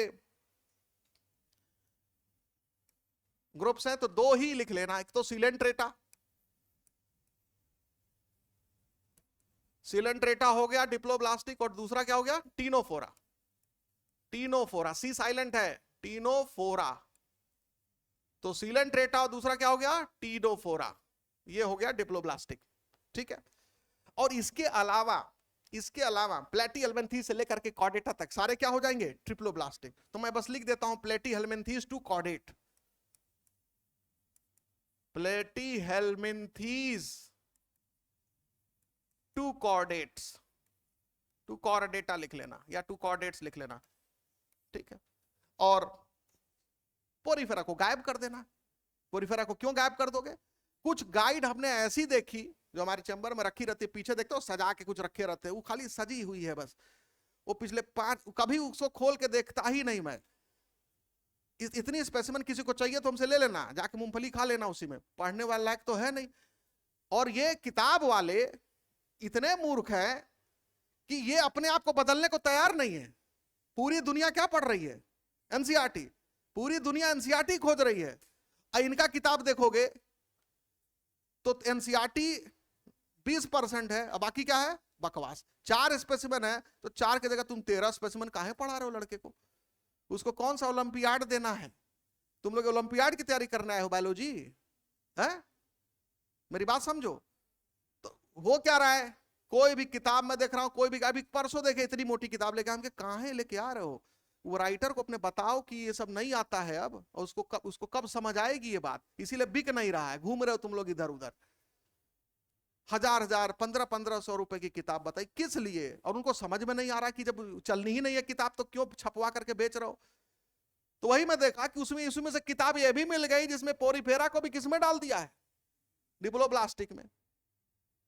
ग्रुप्स हैं? तो दो ही लिख लेना, एक तो सिलेंट्रेटा हो गया डिप्लोब्लास्टिक, और दूसरा क्या हो गया? टीनोफोरा, सी साइलेंट है, टीनोफोरा। तो सिलेंट्रेटा और दूसरा क्या हो गया? टीनोफोरा। ये हो गया डिप्लोब्लास्टिक, ठीक है। और इसके अलावा प्लेटीहेल्मिन्थीस से लेकर के कॉर्डेटा तक सारे क्या हो जाएंगे? ट्रिप्लोब्लास्टिक। तो मैं बस लिख देता हूं platyhelminthes to chordate, platyhelminthes to chordates, to chordata लिख लेना या टू कॉर्डेट्स लिख लेना, ठीक है। और पोरीफेरा को गायब कर देना। पोरीफेरा को क्यों गायब कर दोगे? कुछ गाइड हमने ऐसी देखी जो हमारे चैम्बर में रखी रहती है, पीछे देखते हो सजा के कुछ रखे रहते हैं, वो खाली सजी हुई है बस, वो पिछले 5 कभी उसको खोल के देखता ही नहीं मैं। इतनी स्पेसिमेन किसी को चाहिए तो हमसे ले लेना, जाके मूंगफली खा लेना उसी में, पढ़ने वाला लायक तो है नहीं। और ये किताब वाले इतने मूर्ख हैं कि ये अपने आप को बदलने को तैयार नहीं है। पूरी दुनिया क्या पढ़ रही है? एनसीईआरटी। पूरी दुनिया एनसीईआरटी खोज रही है, इनका किताब देखोगे तो एनसीईआरटी 20% है, अब बाकी क्या है? बकवास। 4 स्पेसिमेन है तो 4 की जगह तुम 13 स्पेसिमेन काहे पढ़ा रहे हो लड़के को? उसको कौन सा ओलंपियाड देना है? तुम लोग ओलंपियाड की तैयारी करना है बायोलॉजी है? मेरी बात समझो। तो वो क्या रहा है, कोई भी किताब में देख रहा हूं, कोई भी, अभी परसों देखे इतनी मोटी किताब लेके, हम कहां लेके आ रहे हो? वो राइटर को अपने बताओ कि ये सब नहीं आता है अब, और उसको कब समझ आएगी ये बात। इसीलिए बिक नहीं रहा है, घूम रहे हो तुम लोग इधर उधर। 1000 1500 रुपए की किताब बताई किस लिए? और उनको समझ में नहीं आ रहा कि जब चलनी ही नहीं है किताब तो क्यों छपवा करके बेच रहे हो? तो वही मैं देखा कि उसमें से किताब ये भी मिल गई जिसमें पोरीफेरा को भी किसमें डाल दिया है? डिप्लोब्लास्टिक में।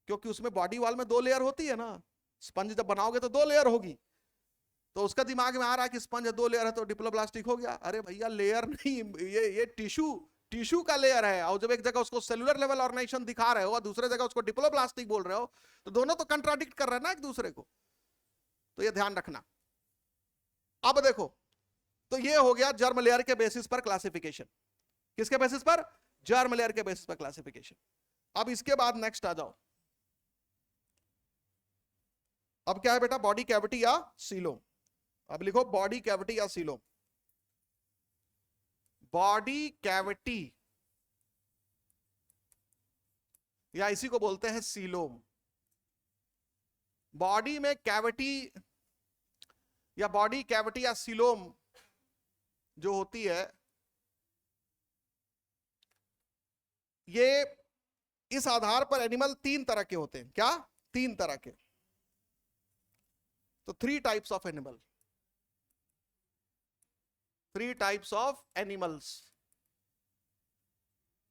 क्योंकि उसमें बॉडी वॉल में 2 लेयर होती है ना, स्पंज जब बनाओगे तो 2 लेयर होगी, तो उसका दिमाग में आ रहा है कि स्पंज 2 लेयर है तो डिप्लोब्लास्टिक हो गया। अरे भैया लेयर नहीं, ये टिश्यू का लेयर है, और जब एक जगह उसको सेलुलर लेवल ऑर्गेनाइजेशन दिखा रहे हो और दूसरे जगह उसको डिप्लोब्लास्टिक बोल रहे हो, तो दोनों तो कंट्राडिक्ट कर रहे हैं ना एक दूसरे को। तो ये ध्यान रखना। अब देखो, तो ये हो गया जर्म लेयर के बेसिस पर क्लासिफिकेशन। किसके बेसिस पर? जर्म लेयर के बेसिस पर क्लासिफिकेशन। अब इसके बाद नेक्स्ट आ जाओ। अब क्या है बेटा? बॉडी कैविटी या सीलोम। अब लिखो बॉडी कैविटी या सीलोम। बॉडी कैविटी या इसी को बोलते हैं सीलोम। बॉडी में कैविटी या बॉडी कैविटी या सीलोम जो होती है, ये इस आधार पर एनिमल 3 तरह के होते हैं। क्या? 3 तरह के। तो 3 types of animal, 3 types of animals,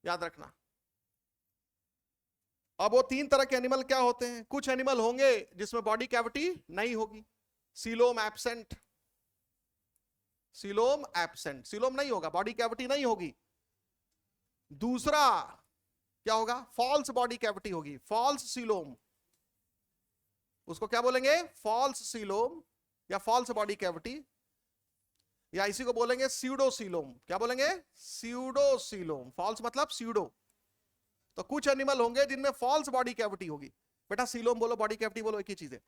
याद रखना। अब वो 3 तरह के एनिमल क्या होते हैं? कुछ एनिमल होंगे जिसमें बॉडी कैविटी नहीं होगी, coelom absent, coelom absent, coelom नहीं होगा, बॉडी कैविटी नहीं होगी। दूसरा क्या होगा? फॉल्स बॉडी कैविटी होगी, फॉल्स सीलोम। उसको क्या बोलेंगे? फॉल्स सीलोम या फॉल्स बॉडी कैविटी, या इसी को बोलेंगे स्यूडोसीलोम। क्या बोलेंगे? स्यूडोसीलोम। फॉल्स मतलब स्यूडो। तो कुछ एनिमल होंगे जिनमें फॉल्स बॉडी कैविटी होगी। बेटा सीलोम बोलो बॉडी कैविटी बोलो एक ही चीज है।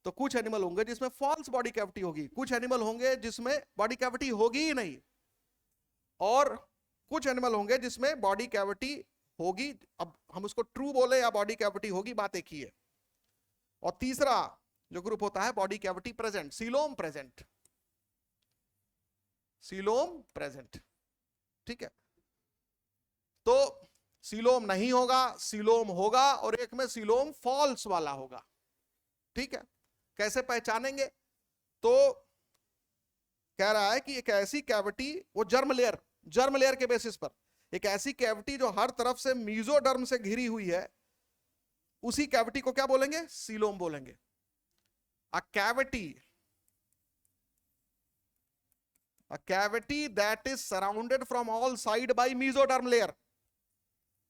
तो कुछ एनिमल होंगे जिसमें फॉल्स बॉडी कैविटी होगी, कुछ एनिमल होंगे जिसमें बॉडी कैविटी होगी ही नहीं, और कुछ एनिमल होंगे जिसमें बॉडी कैविटी होगी, अब हम उसको ट्रू बोले या बॉडी कैविटी होगी, बात एक ही है। और तीसरा जो ग्रुप होता है body cavity present, coelom present, coelom present, ठीक है। तो सीलोम नहीं होगा, सीलोम होगा, और एक में सीलोम फॉल्स वाला होगा, ठीक है। कैसे पहचानेंगे? तो कह रहा है कि एक ऐसी कैविटी, वो जर्म लेयर के बेसिस पर एक ऐसी कैविटी जो हर तरफ से मीजोडर्म से घिरी हुई है, उसी कैविटी को क्या बोलेंगे? सीलोम बोलेंगे। अ cavity that is surrounded from all side by mesoderm layer,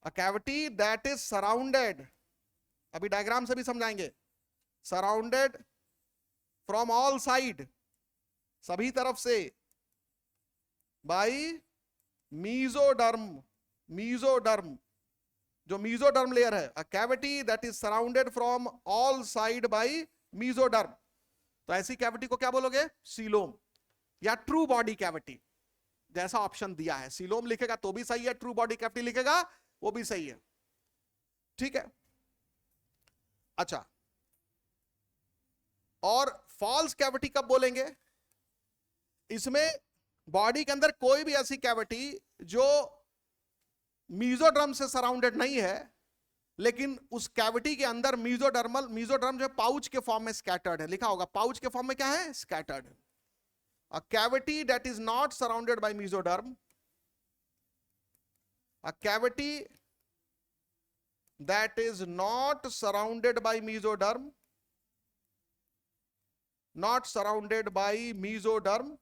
a cavity that is surrounded, अभी डायग्राम से भी समझाएंगे, surrounded from all side, सभी तरफ से, by mesoderm, जो mesoderm layer है, a cavity that is surrounded from all side by mesoderm, तो ऐसी कैविटी को क्या बोलोगे? सीलोम या ट्रू बॉडी कैविटी, जैसा ऑप्शन दिया है। सीलोम लिखेगा तो भी सही है, ट्रू बॉडी कैविटी लिखेगा वो भी सही है, ठीक है। अच्छा, और फॉल्स कैविटी कब बोलेंगे? इसमें बॉडी के अंदर कोई भी ऐसी कैविटी जो मीजोडर्म से सराउंडेड नहीं है, लेकिन उस कैविटी के अंदर मीजोडर्म जो पाउच के फॉर्म में स्कैटर्ड है, लिखा होगा पाउच के फॉर्म में क्या है? Scattered. A cavity that is not surrounded by mesoderm, a cavity that is not surrounded by mesoderm, not surrounded by mesoderm,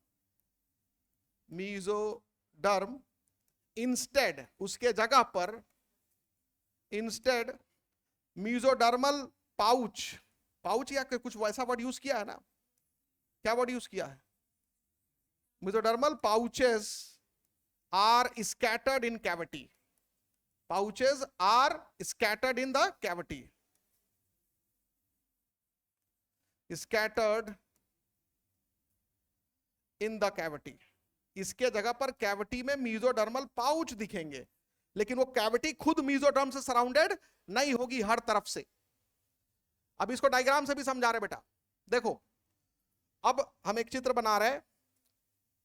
instead, उसके जगह पर, instead mesodermal पाउच या कुछ वैसा वर्ड यूज किया है ना, क्या वर्ड यूज किया है? Mesodermal pouches are scattered in cavity. Pouches are scattered in the cavity. Scattered in the cavity. इसके जगह पर कैविटी में मीजोडर्मल पाउच दिखेंगे, लेकिन वो कैविटी खुद मीजोडर्म से सराउंडेड नहीं होगी हर तरफ से। अब इसको डायग्राम से भी समझा रहे बेटा, देखो अब हम एक चित्र बना रहे हैं।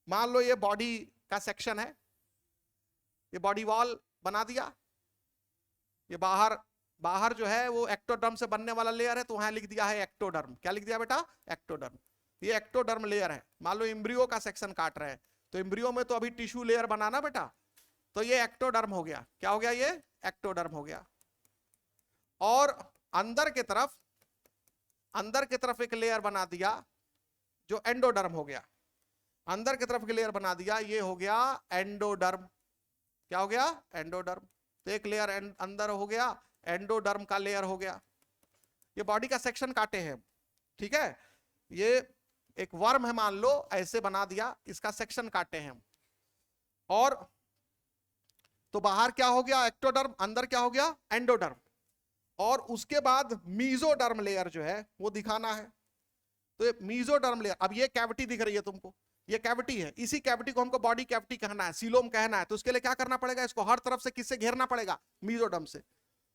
मान लो ये बॉडी का सेक्शन है, ये बॉडी वॉल बना दिया, ये बाहर जो है वो एक्टोडर्म से बनने वाला लेयर है, तो वहां लिख दिया है एक्टोडर्म। क्या लिख दिया बेटा? एक्टोडर्म। ये एक्टोडर्म लेयर है। मान लो एम्ब्रियो का सेक्शन काट रहे हैं, तो एम्ब्रियो में तो अभी टिश्यू लेयर बनाना बेटा, तो ये एक्टोडर्म हो गया। क्या हो गया? ये एक्टोडर्म हो गया। और अंदर की तरफ एक लेयर बना दिया जो एंडोडर्म हो गया। अंदर की तरफ की लेयर बना दिया, ये हो गया एंडोडर्म। क्या हो गया? एंडोडर्म। तो एक लेयर अंदर हो गया, एंडोडर्म का लेयर हो गया। ये बॉडी का सेक्शन काटे हैं, ठीक है। ये एक वर्म है, मान लो ऐसे बना दिया, इसका सेक्शन काटे हैं। और तो बाहर क्या हो गया? एक्टोडर्म। अंदर क्या हो गया? एंडोडर्म। और उसके बाद मीजोडर्म लेयर जो है वो दिखाना है। तो ये मीजोडर्म लेयर, अब ये कैविटी दिख रही है तुमको, ये कैविटी है। इसी कैविटी को हमको बॉडी कैविटी कहना है, सीलोम कहना है। तो उसके लिए क्या करना पड़ेगा? इसको हर तरफ से किससे घेरना पड़ेगा? मीजोडर्म से।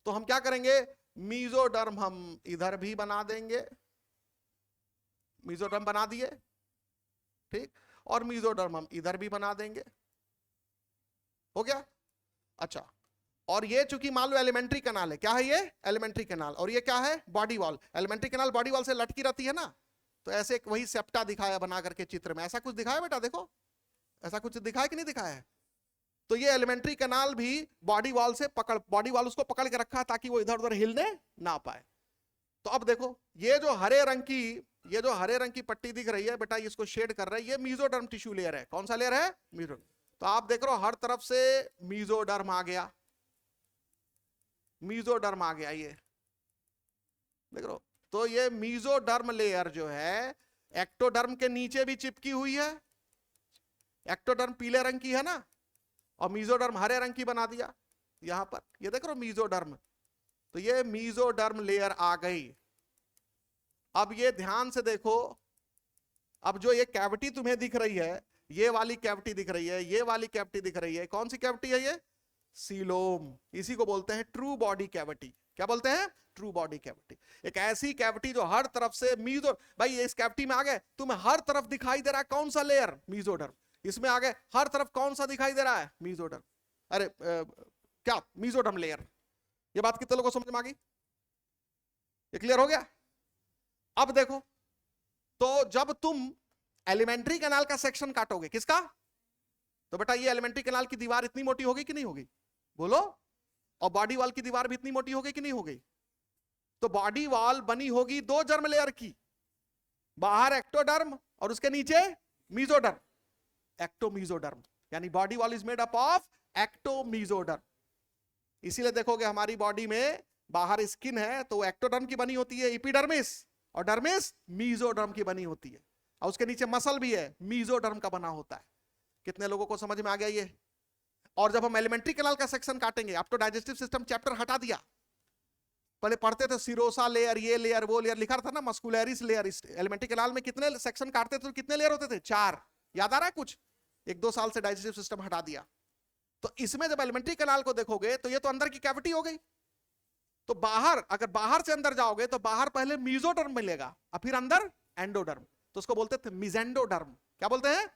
तो हम क्या करेंगे? मीजोडर्म हम इधर भी बना देंगे, मीजोडर्म बना दिए, ठीक। और मीजोडर्म हम इधर भी बना देंगे, हो गया। अच्छा, और ये चूंकि मान लो एलिमेंट्री कैनाल है, क्या है ये? Alimentary canal. और ये क्या है? Body wall. Alimentary canal body wall से लटकी रहती है ना, तो ऐसे एक वही सेप्टा दिखाया बना करके चित्र में, ऐसा कुछ दिखाया बेटा, देखो ऐसा कुछ दिखाया कि नहीं दिखाया है? तो ये एलिमेंट्री कैनाल भी बॉडी वॉल से बॉडी वॉल उसको पकड़ के रखा है ताकि वो इधर उधर हिलने ना पाए। तो अब देखो ये जो हरे रंग की पट्टी दिख रही है बेटा, इसको शेड कर रहा है, ये मीजोडर्म टिश्यू लेयर है। कौन सा लेयर है? मीजोडर्म। तो आप देख रहे हो हर तरफ से मीजोडर्म आ गया, मीजोडर्म आ गया, ये देख रहे हो। तो ये मीजोडर्म लेयर जो है एक्टोडर्म के नीचे भी चिपकी हुई है। एक्टोडर्म पीले रंग की है ना, और मीजोडर्म हरे रंग की बना दिया यहां पर, ये देख रहे हो मीजोडर्म। तो ये मीजोडर्म लेयर आ गई। अब ये ध्यान से देखो, अब जो ये कैविटी तुम्हें दिख रही है, ये वाली कैविटी दिख रही है, ये वाली कैविटी दिख रही है, कौन सी कैविटी है ये? सीलोम। इसी को बोलते हैं ट्रू बॉडी कैविटी। क्या बोलते हैं? True body cavity. एक ऐसी कैविटी जो हर तरफ से मेसो, भाई इस कैविटी में आ गए, तुम्हें हर तरफ दिखाई दे रहा है कौन सा लेयर? मेसोडर्म। इसमें आ गए, हर तरफ कौन सा दिखाई दे रहा है? मेसोडर्म। अरे क्या? Mesoderm layer. ये बात कितने लोगों को समझ में आ गई? ये क्लियर हो गया? अब देखो, तो जब तुम एलिमेंट्री कैनाल का सेक्शन काटोगे, किसका? तो बेटा ये एलिमेंट्री कैनाल की दीवार इतनी मोटी होगी कि नहीं होगी? बोलो। और बॉडी वॉल की दीवार भी इतनी मोटी होगी कि नहीं होगी? तो बॉडी वॉल बनी होगी दो जर्म लेयर की, बाहर एक्टोडर्म और उसके नीचे मेसोडर्म, एक्टोमेसोडर्म। यानी body wall is made up of ectomesoderm. इसीलिए देखोगे हमारी बॉडी में बाहर स्किन है तो एक्टोडर्म की बनी होती है, एपिडर्मिस, और डर्मिस मेसोडर्म की बनी होती है, और उसके नीचे मसल भी है, मेसोडर्म का बना होता है। कितने लोगों को समझ में आ गया ये? और जब हम एलिमेंट्री कैनाल का सेक्शन काटेंगे, अब तो डाइजेस्टिव सिस्टम चैप्टर हटा दिया, पहले पढ़ते थे सिरोसा लेयर, ये लेयर, वो लेयर, लिखा था ना मस्कुलरिस लेयर। एलिमेंट्री कैनाल में कितने सेक्शन काटते थे तो कितने लेयर होते थे? 4। याद आ रहा है कुछ? 1-2 साल से डाइजेस्टिव सिस्टम हटा दिया। तो इसमें जब एलिमेंट्री कैनाल को देखोगे तो ये तो अंदर की कैविटी हो गई, तो बाहर, अगर बाहर से अंदर जाओगे तो बाहर पहले मेसोडर्म मिलेगा और फिर अंदर एंडोडर्म, तो उसको बोलते थे मेसेंडोडर्म। क्या बोलते हैं?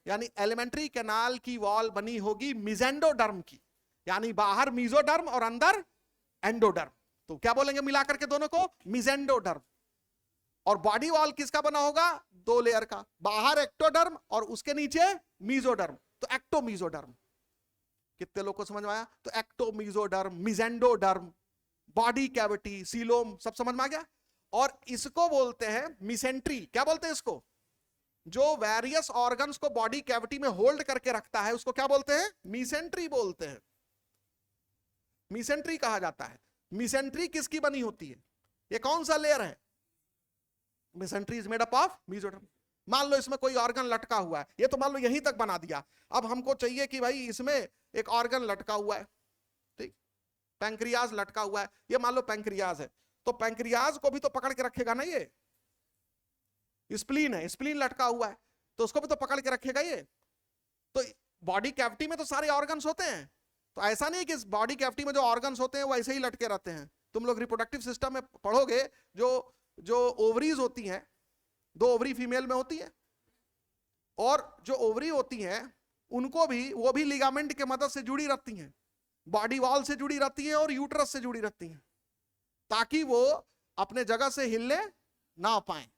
यानी एलिमेंट्री कैनाल की वॉल बनी होगी मेसेंडोडर्म की, यानी बाहर मेसोडर्म और अंदर एंडोडर्म। तो क्या बोलेंगे मिलाकर के दोनों को? मेसेंडोडर्म। और बॉडी वॉल किसका बना होगा? 2 लेयर का, बाहर एक्टोडर्म और उसके नीचे मेसोडर्म, तो एक्टोमेसोडर्म। कितने लोग को समझ में आया? तो एक्टोमेसोडर्म, मेसेंडोडर्म, बॉडी कैविटी, सीलोम, सब समझ में आ गया। और इसको बोलते हैं मिसेंट्री। क्या बोलते हैं इसको? जो वेरियस ऑर्गन्स को बॉडी कैविटी में होल्ड करके रखता है उसको क्या बोलते हैं? मिसेंट्री बोलते हैं। मिसेंट्री कहा जाता है। मिसेंट्री किसकी बनी होती है? ये कौन सा लेयर है? Mesentery is made up of mesoderm. मान लो इसमें कोई ऑर्गन लटका हुआ है, ये तो मान लो यहीं तक बना दिया, अब हमको चाहिए कि भाई इसमें एक ऑर्गन लटका हुआ है, ठीक, पैंक्रियाज लटका हुआ है, ये मान लो पैंक्रियाज है, तो पैंक्रियाज को भी तो पकड़ के रखेगा ना ये। स्प्लीन है, स्प्लीन लटका हुआ है तो उसको भी तो पकड़ के रखेगा ये। तो बॉडी कैविटी में तो सारे ऑर्गन्स होते हैं, तो ऐसा नहीं कि इस बॉडी कैविटी में जो ऑर्गन्स होते हैं वो ऐसे ही लटके रहते हैं। तुम लोग रिप्रोडक्टिव सिस्टम में पढ़ोगे, जो ओवरीज होती हैं, 2 ओवरी फीमेल में होती है, और जो ओवरी होती हैं उनको भी, वो भी लिगामेंट के मदद से जुड़ी रहती हैं, बॉडी वॉल से जुड़ी रहती हैं और यूट्रस से जुड़ी रहती हैं, ताकि वो अपने जगह से हिलने ना पाए।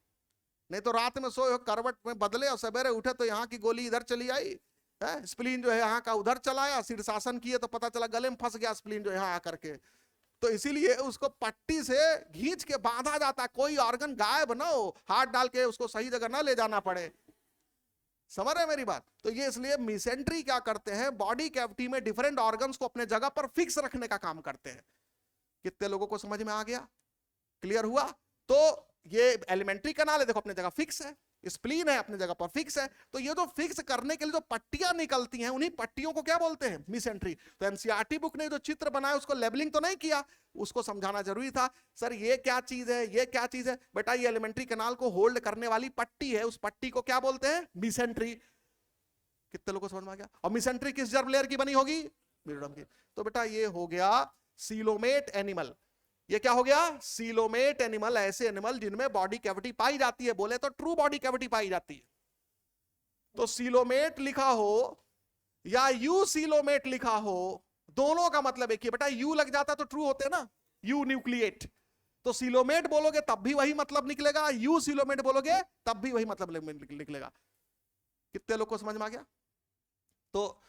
नहीं तो रात में सोए करवट में बदले और सवेरे उठे तो यहाँ की गोली इधर चली आई, स्प्लीन जो है यहाँ का उधर चलाया, शीर्षासन किए तो पता चला गले में फंस गया स्प्लीन जो यहाँ आकर के। तो इसीलिए उसको पट्टी से खींच के बांधा जाता है, कोई ऑर्गन गायब ना हो, हाथ डाल के उसको सही जगह ना ले जाना पड़े। समझ रहे मेरी बात? तो ये इसलिए मिसेंट्री क्या करते हैं, बॉडी कैविटी में डिफरेंट ऑर्गन्स को अपने जगह पर फिक्स रखने का काम करते हैं। कितने लोगों को समझ में आ गया? क्लियर हुआ? तो ये एलिमेंट्री कैनाल है, देखो अपने जगह फिक्स है, स्प्लीन है अपने जगह पर फिक्स है, तो ये जो फिक्स करने के लिए जो पट्टियां निकलती हैं उन्हीं पट्टियों को क्या बोलते हैं? मिसेंट्री। तो एनसीईआरटी बुक ने जो चित्र बनाया उसको लेबलिंग तो नहीं किया, उसको समझाना जरूरी था, सर ये क्या चीज है, ये क्या चीज है। बेटा ये एलिमेंट्री कैनाल को होल्ड करने वाली पट्टी है, उस पट्टी को क्या बोलते हैं? मिसेंट्री। कितने लोगों को समझ में आ गया? और मिसेंट्री किस जर्म लेयर की बनी होगी? मेसोडर्म की। तो बेटा ये हो गया सीलोमेट एनिमल। ये क्या हो गया? सीलोमेट एनिमल, ऐसे एनिमल जिनमें बॉडी कैविटी पाई जाती है, बोले तो ट्रू बॉडी कैविटी पाई जाती है। तो सीलोमेट लिखा हो या यू सीलोमेट लिखा हो, दोनों का मतलब एक ही। बेटा यू लग जाता तो ट्रू होते ना, यू न्यूक्लिएट, तो सीलोमेट बोलोगे तब भी वही मतलब निकलेगा, यू सीलोमेट बोलोगे तब भी वही मतलब निकलेगा। कितने लोग को समझ में आ गया? तो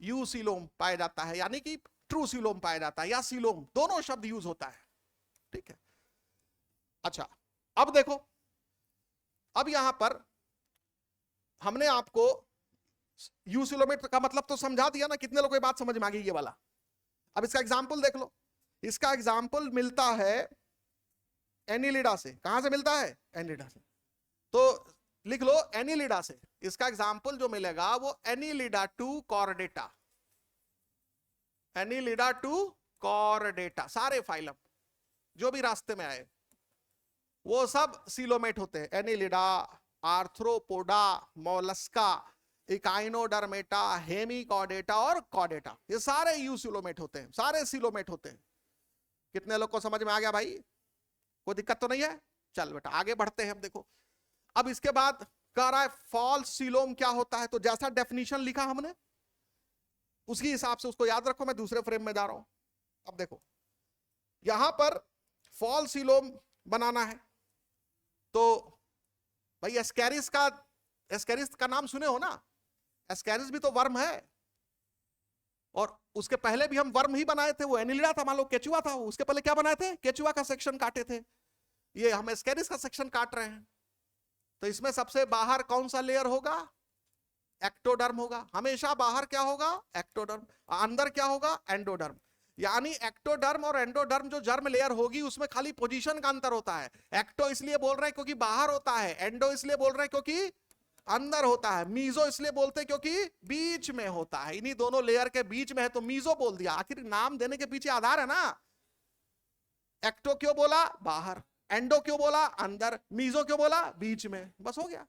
यू सीलोम पाया जाता है, यानी कि ट्रू सीलोम पाया जाता है, या सीलोम, दोनों शब्द यूज होता है, ठीक है। अच्छा अब देखो, अब यहां पर हमने आपको यूसिलोमेट का मतलब तो समझा दिया ना। कितने लोगों को बात समझ में आ गई ये वाला? अब इसका एग्जाम्पल देख लो। इसका एग्जाम्पल मिलता है एनिलिडा से। कहां से मिलता है? एनिलिडा से। तो लिख लो एनिलिडा से। इसका एग्जाम्पल जो मिलेगा वो Annelida to Chordata, Annelida to Chordata, सारे फाइलम जो भी रास्ते में आए वो सब सीलोमेट होते हैं। Annelida, arthropoda, Mollusca, Echinodermata, Hemichordata और कॉर्डेटा, ये सारे यूसिलोमेट होते हैं, सारे सिलोमेट होते हैं। कितने लोग को समझ में आ गया भाई? कोई दिक्कत तो नहीं है? चल बेटा आगे बढ़ते हैं हम। देखो अब इसके बाद कह रहा है फॉल्स सीलोम क्या होता है, तो जैसा डेफिनेशन लिखा हमने उसी हिसाब से उसको याद रखो। मैं दूसरे फ्रेम में जा रहा हूं। अब देखो यहां पर फॉल्स सीलोम बनाना है तो भाई एस्केरिस का नाम सुने हो ना? एस्केरिस भी तो वर्म है, और उसके पहले भी हम वर्म ही बनाए थे। वो एनिलिडा था, मान लो केचुआ था, उसके पहले क्या बनाए थे? केचुआ का सेक्शन काटे थे। ये हम एस्केरिस का सेक्शन काट रहे हैं। तो इसमें सबसे बाहर कौन सा लेयर होगा? एक्टोडर्म होगा। हमेशा बाहर क्या होगा? एक्टोडर्म। अंदर क्या होगा? एंडोडर्म। यानी एक्टोडर्म और एंडोडर्म जो जर्म लेयर होगी उसमें खाली पोजीशन का अंतर होता है। एक्टो इसलिए बोल रहे हैं क्योंकि बाहर होता है, एंडो इसलिए बोल रहे हैं क्योंकि अंदर होता है, मीजो इसलिए बोलते हैं क्योंकि बीच में होता है। इन्हीं दोनों लेयर के बीच में है तो मीजो बोल दिया। आखिर नाम देने के पीछे आधार है ना। एक्टो क्यों बोला? बाहर। एंडो क्यों बोला? अंदर। मीजो क्यों बोला? बीच में। बस हो गया।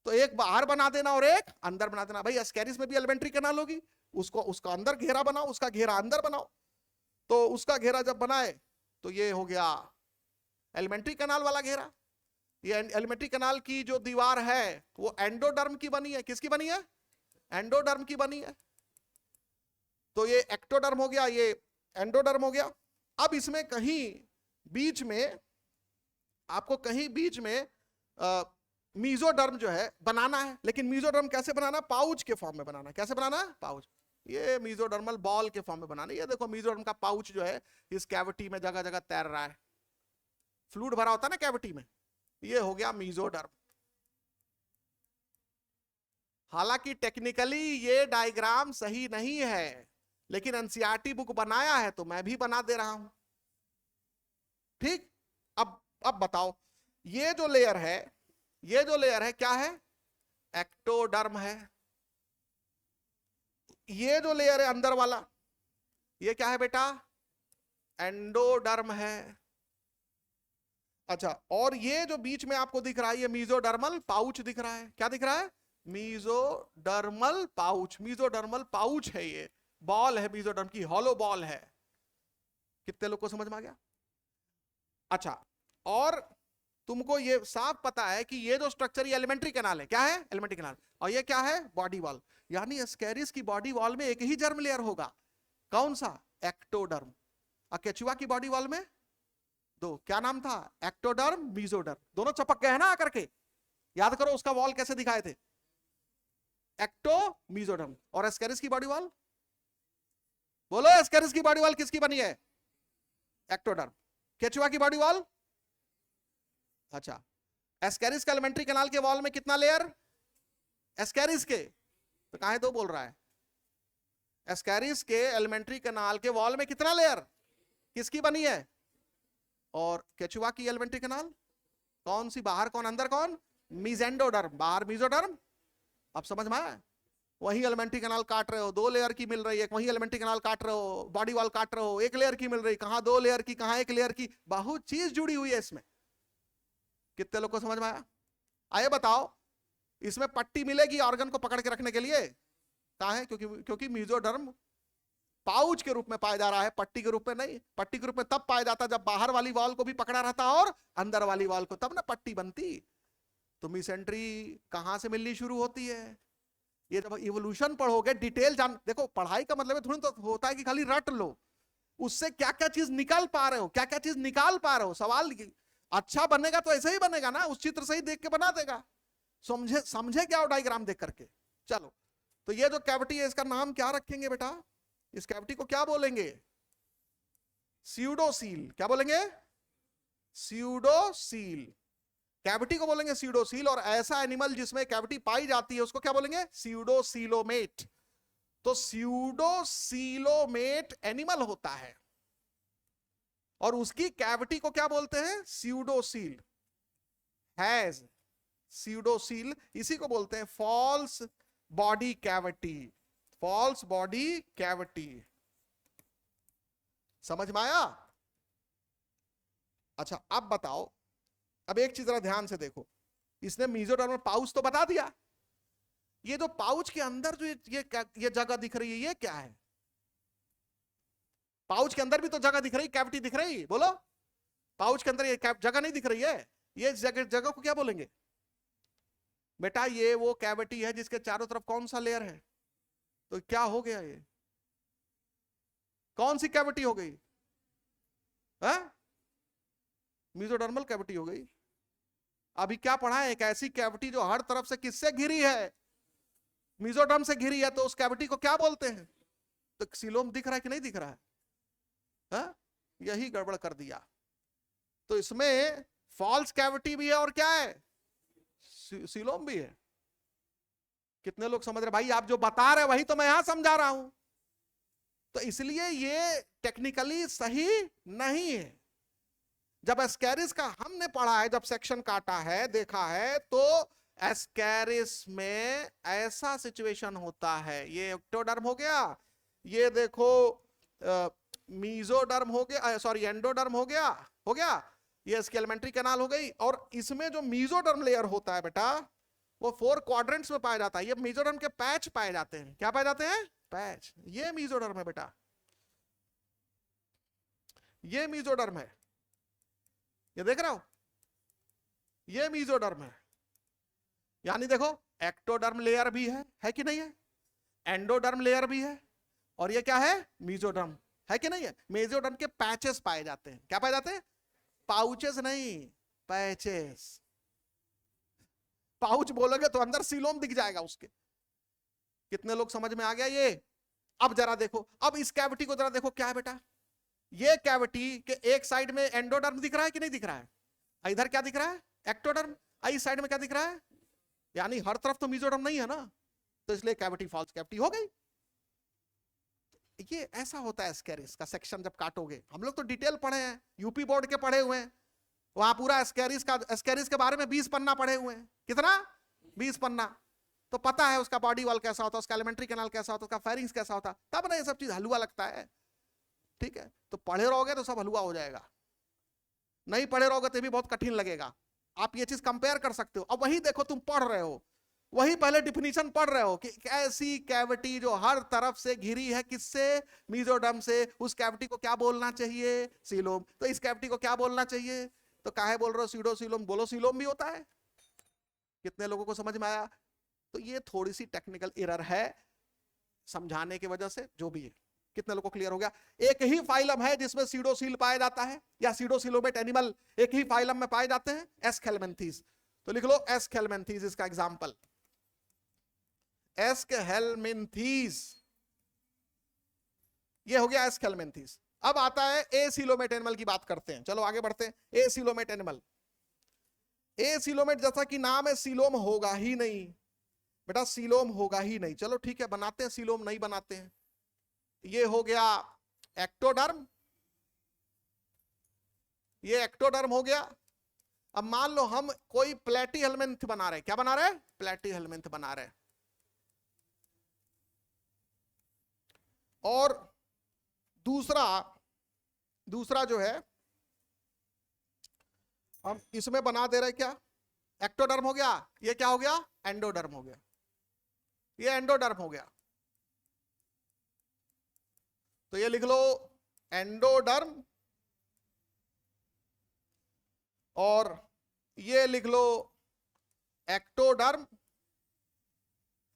तो एक बाहर बना देना और एक अंदर बना देना। भाई एस्केरिस में भी एलिमेंट्री कैनाल होगी, उसका अंदर घेरा बनाओ, उसका घेरा अंदर बनाओ। तो उसका घेरा जब बनाए तो ये हो गया एलिमेंट्री कैनाल वाला घेरा। ये एलिमेंट्री कैनाल की जो दीवार है वो एंडोडर्म की बनी है। किसकी बनी है? एंडोडर्म की बनी है। तो ये एक्टोडर्म हो गया, ये एंडोडर्म हो गया। अब इसमें कहीं बीच में आपको कहीं बीच में मीजोडर्म जो है बनाना है। लेकिन मीजोडर्म कैसे बनाना? पाउच के फॉर्म में बनाना। कैसे बनाना? पाउच। ये मीजोडर्मल बॉल के फॉर्म में बनाना। ये देखो मीजोडर्म का पाउच जो है इस कैविटी में जगह जगह तैर रहा है। फ्लूइड भरा होता है ना कैविटी में, ये हो गया मीजोडर्म। हालांकि टेक्निकली ये डायग्राम सही नहीं है, लेकिन एनसीईआरटी बुक बनाया है तो मैं भी बना दे रहा हूं। ठीक। अब बताओ, ये जो लेयर है क्या है? एक्टोडर्म है। ये जो लेयर है अंदर वाला, ये क्या है बेटा? एंडोडर्म है। अच्छा, और ये जो बीच में आपको दिख रहा है ये मीजोडर्मल पाउच दिख रहा है। क्या दिख रहा है? Mesodermal pouch. मीजोडर्मल पाउच है, ये बॉल है मीजोडर्म की, हॉलो बॉल है। कितने लोग को समझ में आ गया? अच्छा, और तुमको ये साफ पता है कि ये जो स्ट्रक्चर ये एलिमेंट्री कैनाल है। क्या है? Alimentary canal. और ये क्या है? Body wall. यानी एस्केरिस की बॉडी वॉल में एक ही जर्म लेयर होगा। कौन सा? एक्टोडर्म। और केचुआ की बॉडी वॉल में दो। क्या नाम था? Ectoderm, mesoderm. दोनों चपक गए हैं ना आकर के। याद करो उसका वॉल कैसे दिखाए थे? Ecto, mesoderm. और एस्केरिस की बॉडी वॉल बोलो, एस्केरिस की बॉडी वॉल किसकी बनी है? एक्टोडर्म। केचुआ की बॉडी वॉल? अच्छा, एस्केरिस के एलिमेंट्री कैनाल के वॉल में कितना लेयर? एस्केरिस के तो कहां दो बोल रहा है? एस्केरिस के एलिमेंट्री कैनाल के वॉल में कितना लेयर? किसकी बनी है? और केचुआ की एलिमेंट्री कैनाल कौन सी? बाहर कौन, अंदर कौन? मीजेंडोडर्म। बाहर मीजोडर्म। अब समझ में आया? वही एलिमेंट्री कैनाल काट रहे हो, दो लेयर की मिल रही है। वही एलिमेंट्री कैनाल काट रहे हो, बॉडी वॉल काट रहे हो, एक लेयर की मिल रही। कहां दो लेयर की, कहां एक लेयर की। बहुत चीज जुड़ी हुई है इसमें। कितने लोग को समझ में आया? आइए बताओ, इसमें पट्टी मिलेगी ऑर्गन को पकड़ के रखने के लिए। कहा है? क्योंकि मीजोडर्म पाउच के रूप में पाया जा रहा है, पट्टी के रूप में नहीं। पट्टी के रूप में तब पाया जाता जब बाहर वाली वॉल को भी पकड़ा रहता और अंदर वाली वॉल को, तब ना पट्टी बनती। तो मिसेंट्री कहां से मिलनी शुरू होती है? ये जब इवोल्यूशन पढ़ोगे, डिटेल जान। देखो पढ़ाई का मतलब थोड़ी तो होता है कि खाली रट लो। उससे क्या क्या चीज निकाल पा रहे हो, क्या क्या चीज निकाल पा रहे हो। सवाल अच्छा बनेगा तो ऐसे ही बनेगा ना, उस चित्र से ही देख के बना देगा। समझे क्या हो डायग्राम देख करके? चलो, तो ये जो कैविटी है इसका नाम क्या रखेंगे बेटा? इस कैविटी को क्या बोलेंगे? स्यूडोसील। क्या बोलेंगे? स्यूडोसील। कैविटी को बोलेंगे स्यूडोसील। और ऐसा एनिमल जिसमें कैविटी पाई जाती है उसको क्या बोलेंगे? स्यूडोसीलोमेट। तो स्यूडोसीलोमेट एनिमल होता है और उसकी कैविटी को क्या बोलते हैं? स्यूडोसील। हैज स्यूडोसील, इसी को बोलते हैं false body cavity. False body cavity. समझ में आया? अच्छा, अब बताओ, अब एक चीज जरा ध्यान से देखो। इसने मीजोडर्मल पाउच तो बता दिया, ये जो पाउच के अंदर जो ये जगह दिख रही है, ये क्या है? पाउच के अंदर भी तो जगह दिख रही, कैविटी दिख रही, बोलो। पाउच के अंदर ये जगह नहीं दिख रही है, ये जगह को क्या बोलेंगे बेटा? ये वो कैविटी है जिसके चारों तरफ कौन सा लेयर है? तो क्या हो गया? ये कौन सी कैविटी हो गई? मेसोडर्मल कैविटी हो गई। अभी क्या पढ़ा है? एक ऐसी कैविटी जो हर तरफ से किससे घिरी है? मेसोडर्म से घिरी है, तो उस कैविटी को क्या बोलते हैं? तो सीलोम दिख रहा है कि नहीं दिख रहा है? यही गड़बड़ कर दिया। तो इसमें फॉल्स कैविटी भी है और क्या है? सीलोम भी है। कितने लोग समझ रहे? भाई आप जो बता रहे वही तो मैं यहां समझा रहा हूं। तो इसलिए ये टेक्निकली सही नहीं है। जब एस्केरिस का हमने पढ़ा है, जब सेक्शन काटा है, देखा है, तो एस्केरिस में ऐसा सिचुएशन होता है। ये एक्टोडर्म हो गया, ये देखो मीजोडर्म हो गया, सॉरी एंडोडर्म हो गया, ये स्केलेमेंट्री कैनाल हो गई। और इसमें जो मीजोडर्म लेयर होता है बेटा, वो 4 क्वाड्रेंट्स में पाया जाता है। ये मीजोडर्म के पैच पाए जाते हैं। क्या पाए जाते हैं? पैच। ये मीजोडर्म है बेटा, ये मीजोडर्म है, ये देख रहे हो, ये मीजोडर्म है। यानी देखो एक्टोडर्म लेयर भी है कि नहीं है? एंडोडर्म लेयर भी है, और ये क्या है? मीजोडर्म है कि नहीं है? मेसोडर्म के पैचेस पाए जाते हैं। क्या पाए जाते हैं? पाउचेस नहीं, पैचेस। पाउच बोलोगे तो अंदर सीलोम दिख जाएगा उसके। कितने लोग समझ में आ गया ये? अब जरा देखो, अब इस कैविटी को जरा देखो, क्या है बेटा? ये कैविटी के एक साइड में एंडोडर्म दिख रहा है कि नहीं दिख रहा है? इधर क्या दिख रहा है? एक्टोडर्म। इस साइड में क्या दिख रहा है? यानी हर तरफ तो मेसोडर्म नहीं है ना, तो इसलिए कैविटी फॉल्स कैविटी हो गई। ये ऐसा होता है एस्केरिस का सेक्शन जब काटोगे। हम लोग तो डिटेल पढ़े हैं, यूपी बोर्ड के पढ़े हुए हैं, वहां पूरा एस्केरिस के बारे में 20 पन्ना पढ़े हुए हैं। कितना? 20 पन्ना। तो पता है उसका बॉडी वॉल कैसा होता है, उसका एलिमेंट्री कैनाल कैसा होता है, उसका फेरिंग्स कैसा होता है, तब ना ये सब चीज हलवा लगता है। ठीक है, तो पढ़े रहोगे तो सब हलवा हो जाएगा, नहीं पढ़े रहोगे तो भी बहुत कठिन लगेगा। आप ये चीज कंपेयर कर सकते हो। अब वही देखो, तुम पढ़ रहे हो, वही पहले डिफिनीशन पढ़ रहे हो कि ऐसी कैविटी जो हर तरफ से घिरी है, किससे? मेसोडर्म से। उस कैविटी को क्या बोलना चाहिए? सीलोम। तो इस कैविटी को क्या बोलना चाहिए? तो काहे बोल रहे हो सीडोसीलोम? बोलो सीलोम भी होता है। कितने लोगों को समझ में आया? तो ये थोड़ी सी टेक्निकल एरर है समझाने की वजह से, जो भी है। कितने लोगों को क्लियर हो गया? एक ही फाइलम है जिसमें सीडोसील पाया जाता है, या सीडोसिलोमेट एनिमल एक ही फाइलम में पाए जाते हैं, एस्केलमेंथीज। तो लिख लो एस्केलमेंथीज इसका एग्जांपल, एस्केलमेंथीज। ये हो गया एस्केलमेंथीज। अब आता है एसिलोमेट एनिमल की बात करते हैं। चलो आगे बढ़ते हैं। एसिलोमेट एनिमल, एसिलोमेट जैसा कि नाम है, सीलोम होगा ही नहीं बेटा, सीलोम होगा ही नहीं। चलो ठीक है, बनाते हैं सीलोम, नहीं बनाते हैं। ये हो गया एक्टोडर्म, ये एक्टोडर्म हो गया। अब मान लो हम कोई प्लेटीहेल्मिन्थ बना रहे, क्या बना रहे? प्लेटीहेल्मिन्थ बना रहे। और दूसरा जो है हम इसमें बना दे रहे, क्या? एक्टोडर्म हो गया। ये क्या हो गया? एंडोडर्म हो गया। ये एंडोडर्म हो गया। तो ये लिख लो एंडोडर्म, और ये लिख लो एक्टोडर्म।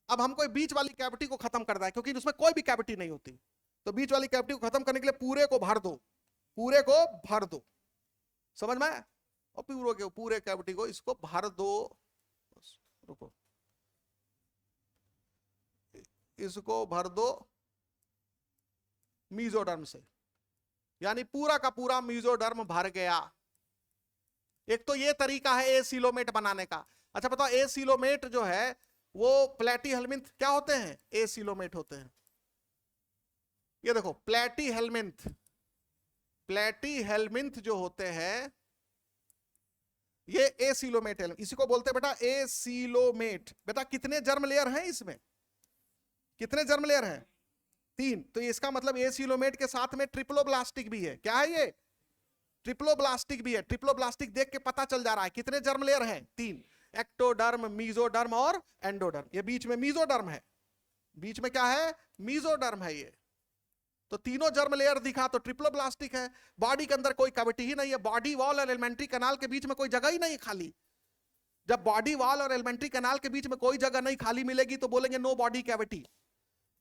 अब हम कोई बीच वाली कैविटी को खत्म कर दें, क्योंकि उसमें कोई भी कैविटी नहीं होती, तो बीच वाली कैविटी को खत्म करने के लिए पूरे को भर दो, पूरे को भर दो। समझ में? और पूरे कैविटी को इसको भर दो। रुको, इसको भर दो मेसोडर्म से, यानी पूरा का पूरा मेसोडर्म भर गया। एक तो ये तरीका है एसिलोमेट बनाने का। अच्छा बताओ, एसिलोमेट जो है वो प्लेटीहेल्मिन्थ क्या होते हैं? एसिलोमेट होते हैं। ये देखो प्लेटीहेल्मिन्थ जो होते हैं ये एसिलोमेट है, इसी को बोलते हैं बेटा एसिलोमेट। बेटा कितने जर्म लेयर हैं इसमें? कितने जर्म लेयर हैं? 3। तो इसका मतलब एसिलोमेट के साथ में ट्रिप्लोब्लास्टिक भी है। क्या है ये? ट्रिप्लोब्लास्टिक भी है। ट्रिप्लोब्लास्टिक देख के पता चल जा रहा है कितने जर्म लेयर हैं? 3। एक्टोडर्म, मीजोडर्म और एंडोडर्म। ये बीच में मीजोडर्म है, बीच में क्या है, मीजोडर्म है ये। तो तीनों जर्म लेयर दिखा तो ट्रिप्लोब्लास्टिक है। बॉडी के अंदर कोई कैविटी ही नहीं है, बॉडी वॉल और एलिमेंट्री कैनाल के बीच में कोई जगह ही नहीं खाली। जब बॉडी वॉल और एलिमेंट्री कैनाल के बीच में कोई जगह नहीं खाली मिलेगी तो बोलेंगे नो बॉडी कैविटी।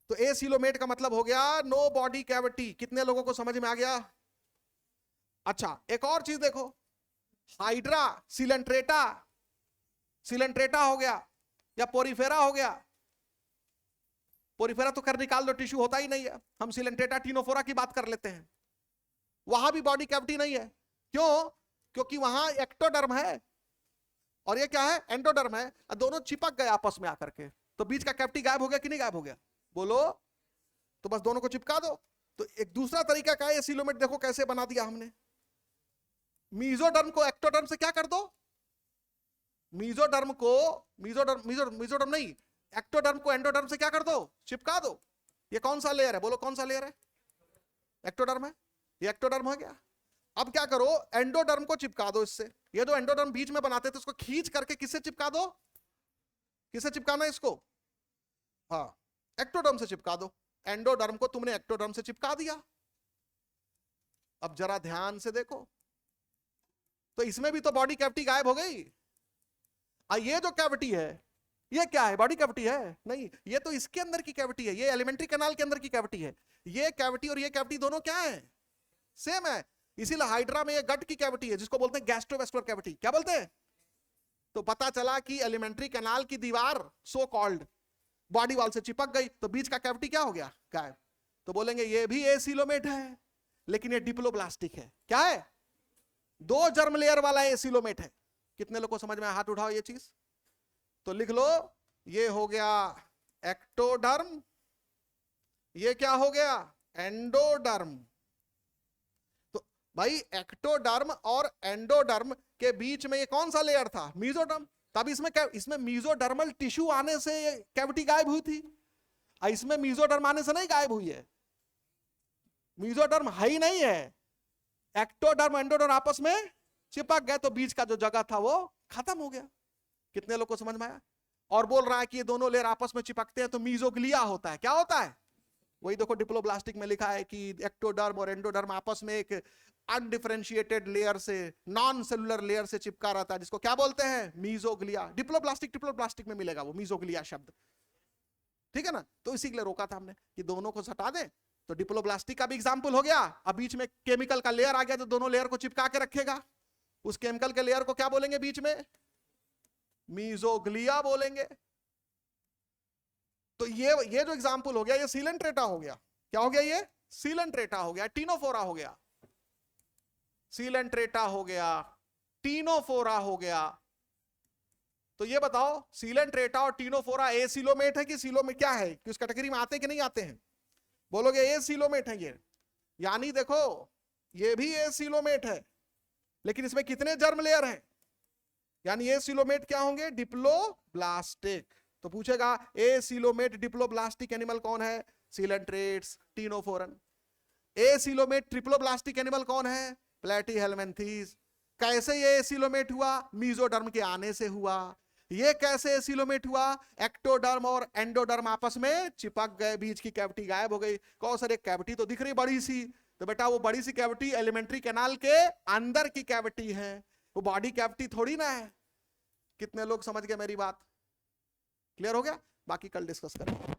तो एसिलोमेट का मतलब हो गया नो बॉडी कैविटी। कितने लोगों को समझ में आ गया? अच्छा, एक और चीज देखो, हाइड्रा, सिलेंट्रेटा, सिलेंट्रेटा हो गया या पोरिफेरा हो गया। पोरिफेरा तो कर निकाल दो, टिश्यू होता ही नहीं है। हम सिलेंट्रेटा टीनोफोरा की बात कर लेते हैं, वहां भी बॉडी कैविटी नहीं है। क्यों? क्योंकि वहां एक्टोडर्म है और ये क्या है, एंडोडर्म है, और दोनों चिपक गए आपस में आकर के। तो बीच का कैविटी गायब हो गया कि नहीं गायब हो गया? बोलो। तो बस दोनों को चिपका दो। तो एक दूसरा तरीका क्या है, एसिलोमेट देखो कैसे बना दिया हमने। मीजोडर्म को एक्टोडर्म से क्या कर दो, मीजोडर्म को, मीजोडर्म नहीं, एक्टोडर्म को एंडोडर्म से क्या कर दो, चिपका दो। ये कौन सा लेयर है, बोलो कौन सा लेयर है? एक्टोडर्म है, ये एक्टोडर्म हो गया। अब क्या करो, एंडोडर्म को चिपका दो इससे। ये जो एंडोडर्म बीच में बनाते थे उसको खींच करके किससे चिपका दो, किससे चिपकाना है इसको? हाँ, एक्टोडर्म से चिपका दो। एंडोडर्म को तुमने एक्टोडर्म से चिपका दिया। अब जरा ध्यान से देखो, तो इसमें भी तो बॉडी कैविटी गायब हो गई। ये जो कैविटी है ये क्या है, बॉडी कैविटी है? नहीं, ये तो इसके अंदर की कैविटी है, ये एलिमेंट्री कैनाल के अंदर की कैविटी है। ये कैविटी और ये कैविटी दोनों क्या है, सेम है। इसीलिए हाइड्रा में ये गट की कैविटी है जिसको बोलते हैं गैस्ट्रोवेस्कुलर कैविटी। क्या बोलते हैं? तो पता चला कि एलिमेंट्री कैनाल की दीवार सो कॉल्ड बॉडी वॉल से चिपक गई, तो बीच का कैविटी क्या हो गया, गायब। तो बोलेंगे ये भी एसिलोमेट है, लेकिन ये डिप्लोब्लास्टिक है। क्या है? दो जर्म लेयर वाला एसिलोमेट है। कितने लोग को समझ में? हाथ उठाओ ये चीज। तो लिख लो, ये हो गया एक्टोडर्म, ये क्या हो गया, एंडोडर्म। तो भाई एक्टोडर्म और एंडोडर्म के बीच में ये कौन सा लेयर था, मीजोडर्म। तब इसमें मीजोडर्मल टिश्यू आने से ये कैविटी गायब हुई थी, इसमें मीजोडर्म आने से नहीं गायब हुई है। मीजोडर्म है ही नहीं है, एक्टोडर्म एंडोडर्म आपस में चिपक गए, तो बीच का जो जगह था वो खत्म हो गया। कितने लोग को समझ में आया? और बोल रहा है कि ये दोनों लेयर आपस में चिपकते हैं तो मीजोग्लिया होता है। क्या होता है? वही देखो डिप्लोब्लास्टिक में लिखा है कि एक्टोडर्म और एंडोडर्म आपस में एक अनडिफरेंशिएटेड लेयर से, नॉन सेलुलर लेयर से चिपका रहता है, जिसको क्या बोलते हैं, मीजोग्लिया। डिप्लोब्लास्टिक में मिलेगा वो मीजोग्लिया शब्द, ठीक है ना। तो इसी के लिए रोका था हमने कि दोनों को हटा दें। तो डिप्लोब्लास्टिक का भी एग्जाम्पल हो गया। अब बीच में केमिकल का लेयर आ गया जो दोनों लेयर को चिपका के रखेगा। उस केमिकल के लेयर को क्या बोलेंगे बीच में, मीजोग्लिया बोलेंगे। तो ये जो एग्जाम्पल हो गया ये सिलेंट्रेटा हो गया। क्या हो गया? ये सिलेंट्रेटा हो गया, टीनोफोरा हो गया, सिलेंट्रेटा हो गया, टीनोफोरा हो गया। तो ये बताओ सिलेंट्रेटा और टीनोफोरा एसिलोमेट है कि सिलोमेट, क्या है कि उस कैटेगरी में आते कि नहीं आते हैं? बोलोगे एसिलोमेट है ये। यानी देखो ये भी एसिलोमेट है, लेकिन इसमें कितने जर्म लेयर हैं? यानी एसिलोमेट क्या होंगे, डिप्लोब्लास्टिक। तो पूछेगा एसिलोमेट डिप्लोब्लास्टिक एनिमल कौन है, सिलेंट्रेट्स, टीनोफोरन। एसिलोमेट ट्रिप्लोब्लास्टिक एनिमल कौन है, प्लेटीहेल्मिन्थीज। कैसे ये एसिलोमेट हुआ, मीजोडर्म के आने से हुआ। ये कैसे एसिलोमेट हुआ, एक्टोडर्म और एंडोडर्म आपस में चिपक गए, बीच की कैविटी गायब हो गई। कौन सर एक कैविटी तो दिख रही बड़ी सी, तो बेटा वो बड़ी सी कैविटी एलिमेंट्री कैनाल के अंदर की कैविटी है, वो बॉडी कैविटी थोड़ी ना है। कितने लोग समझ गए मेरी बात? क्लियर हो गया? बाकी कल डिस्कस करेंगे।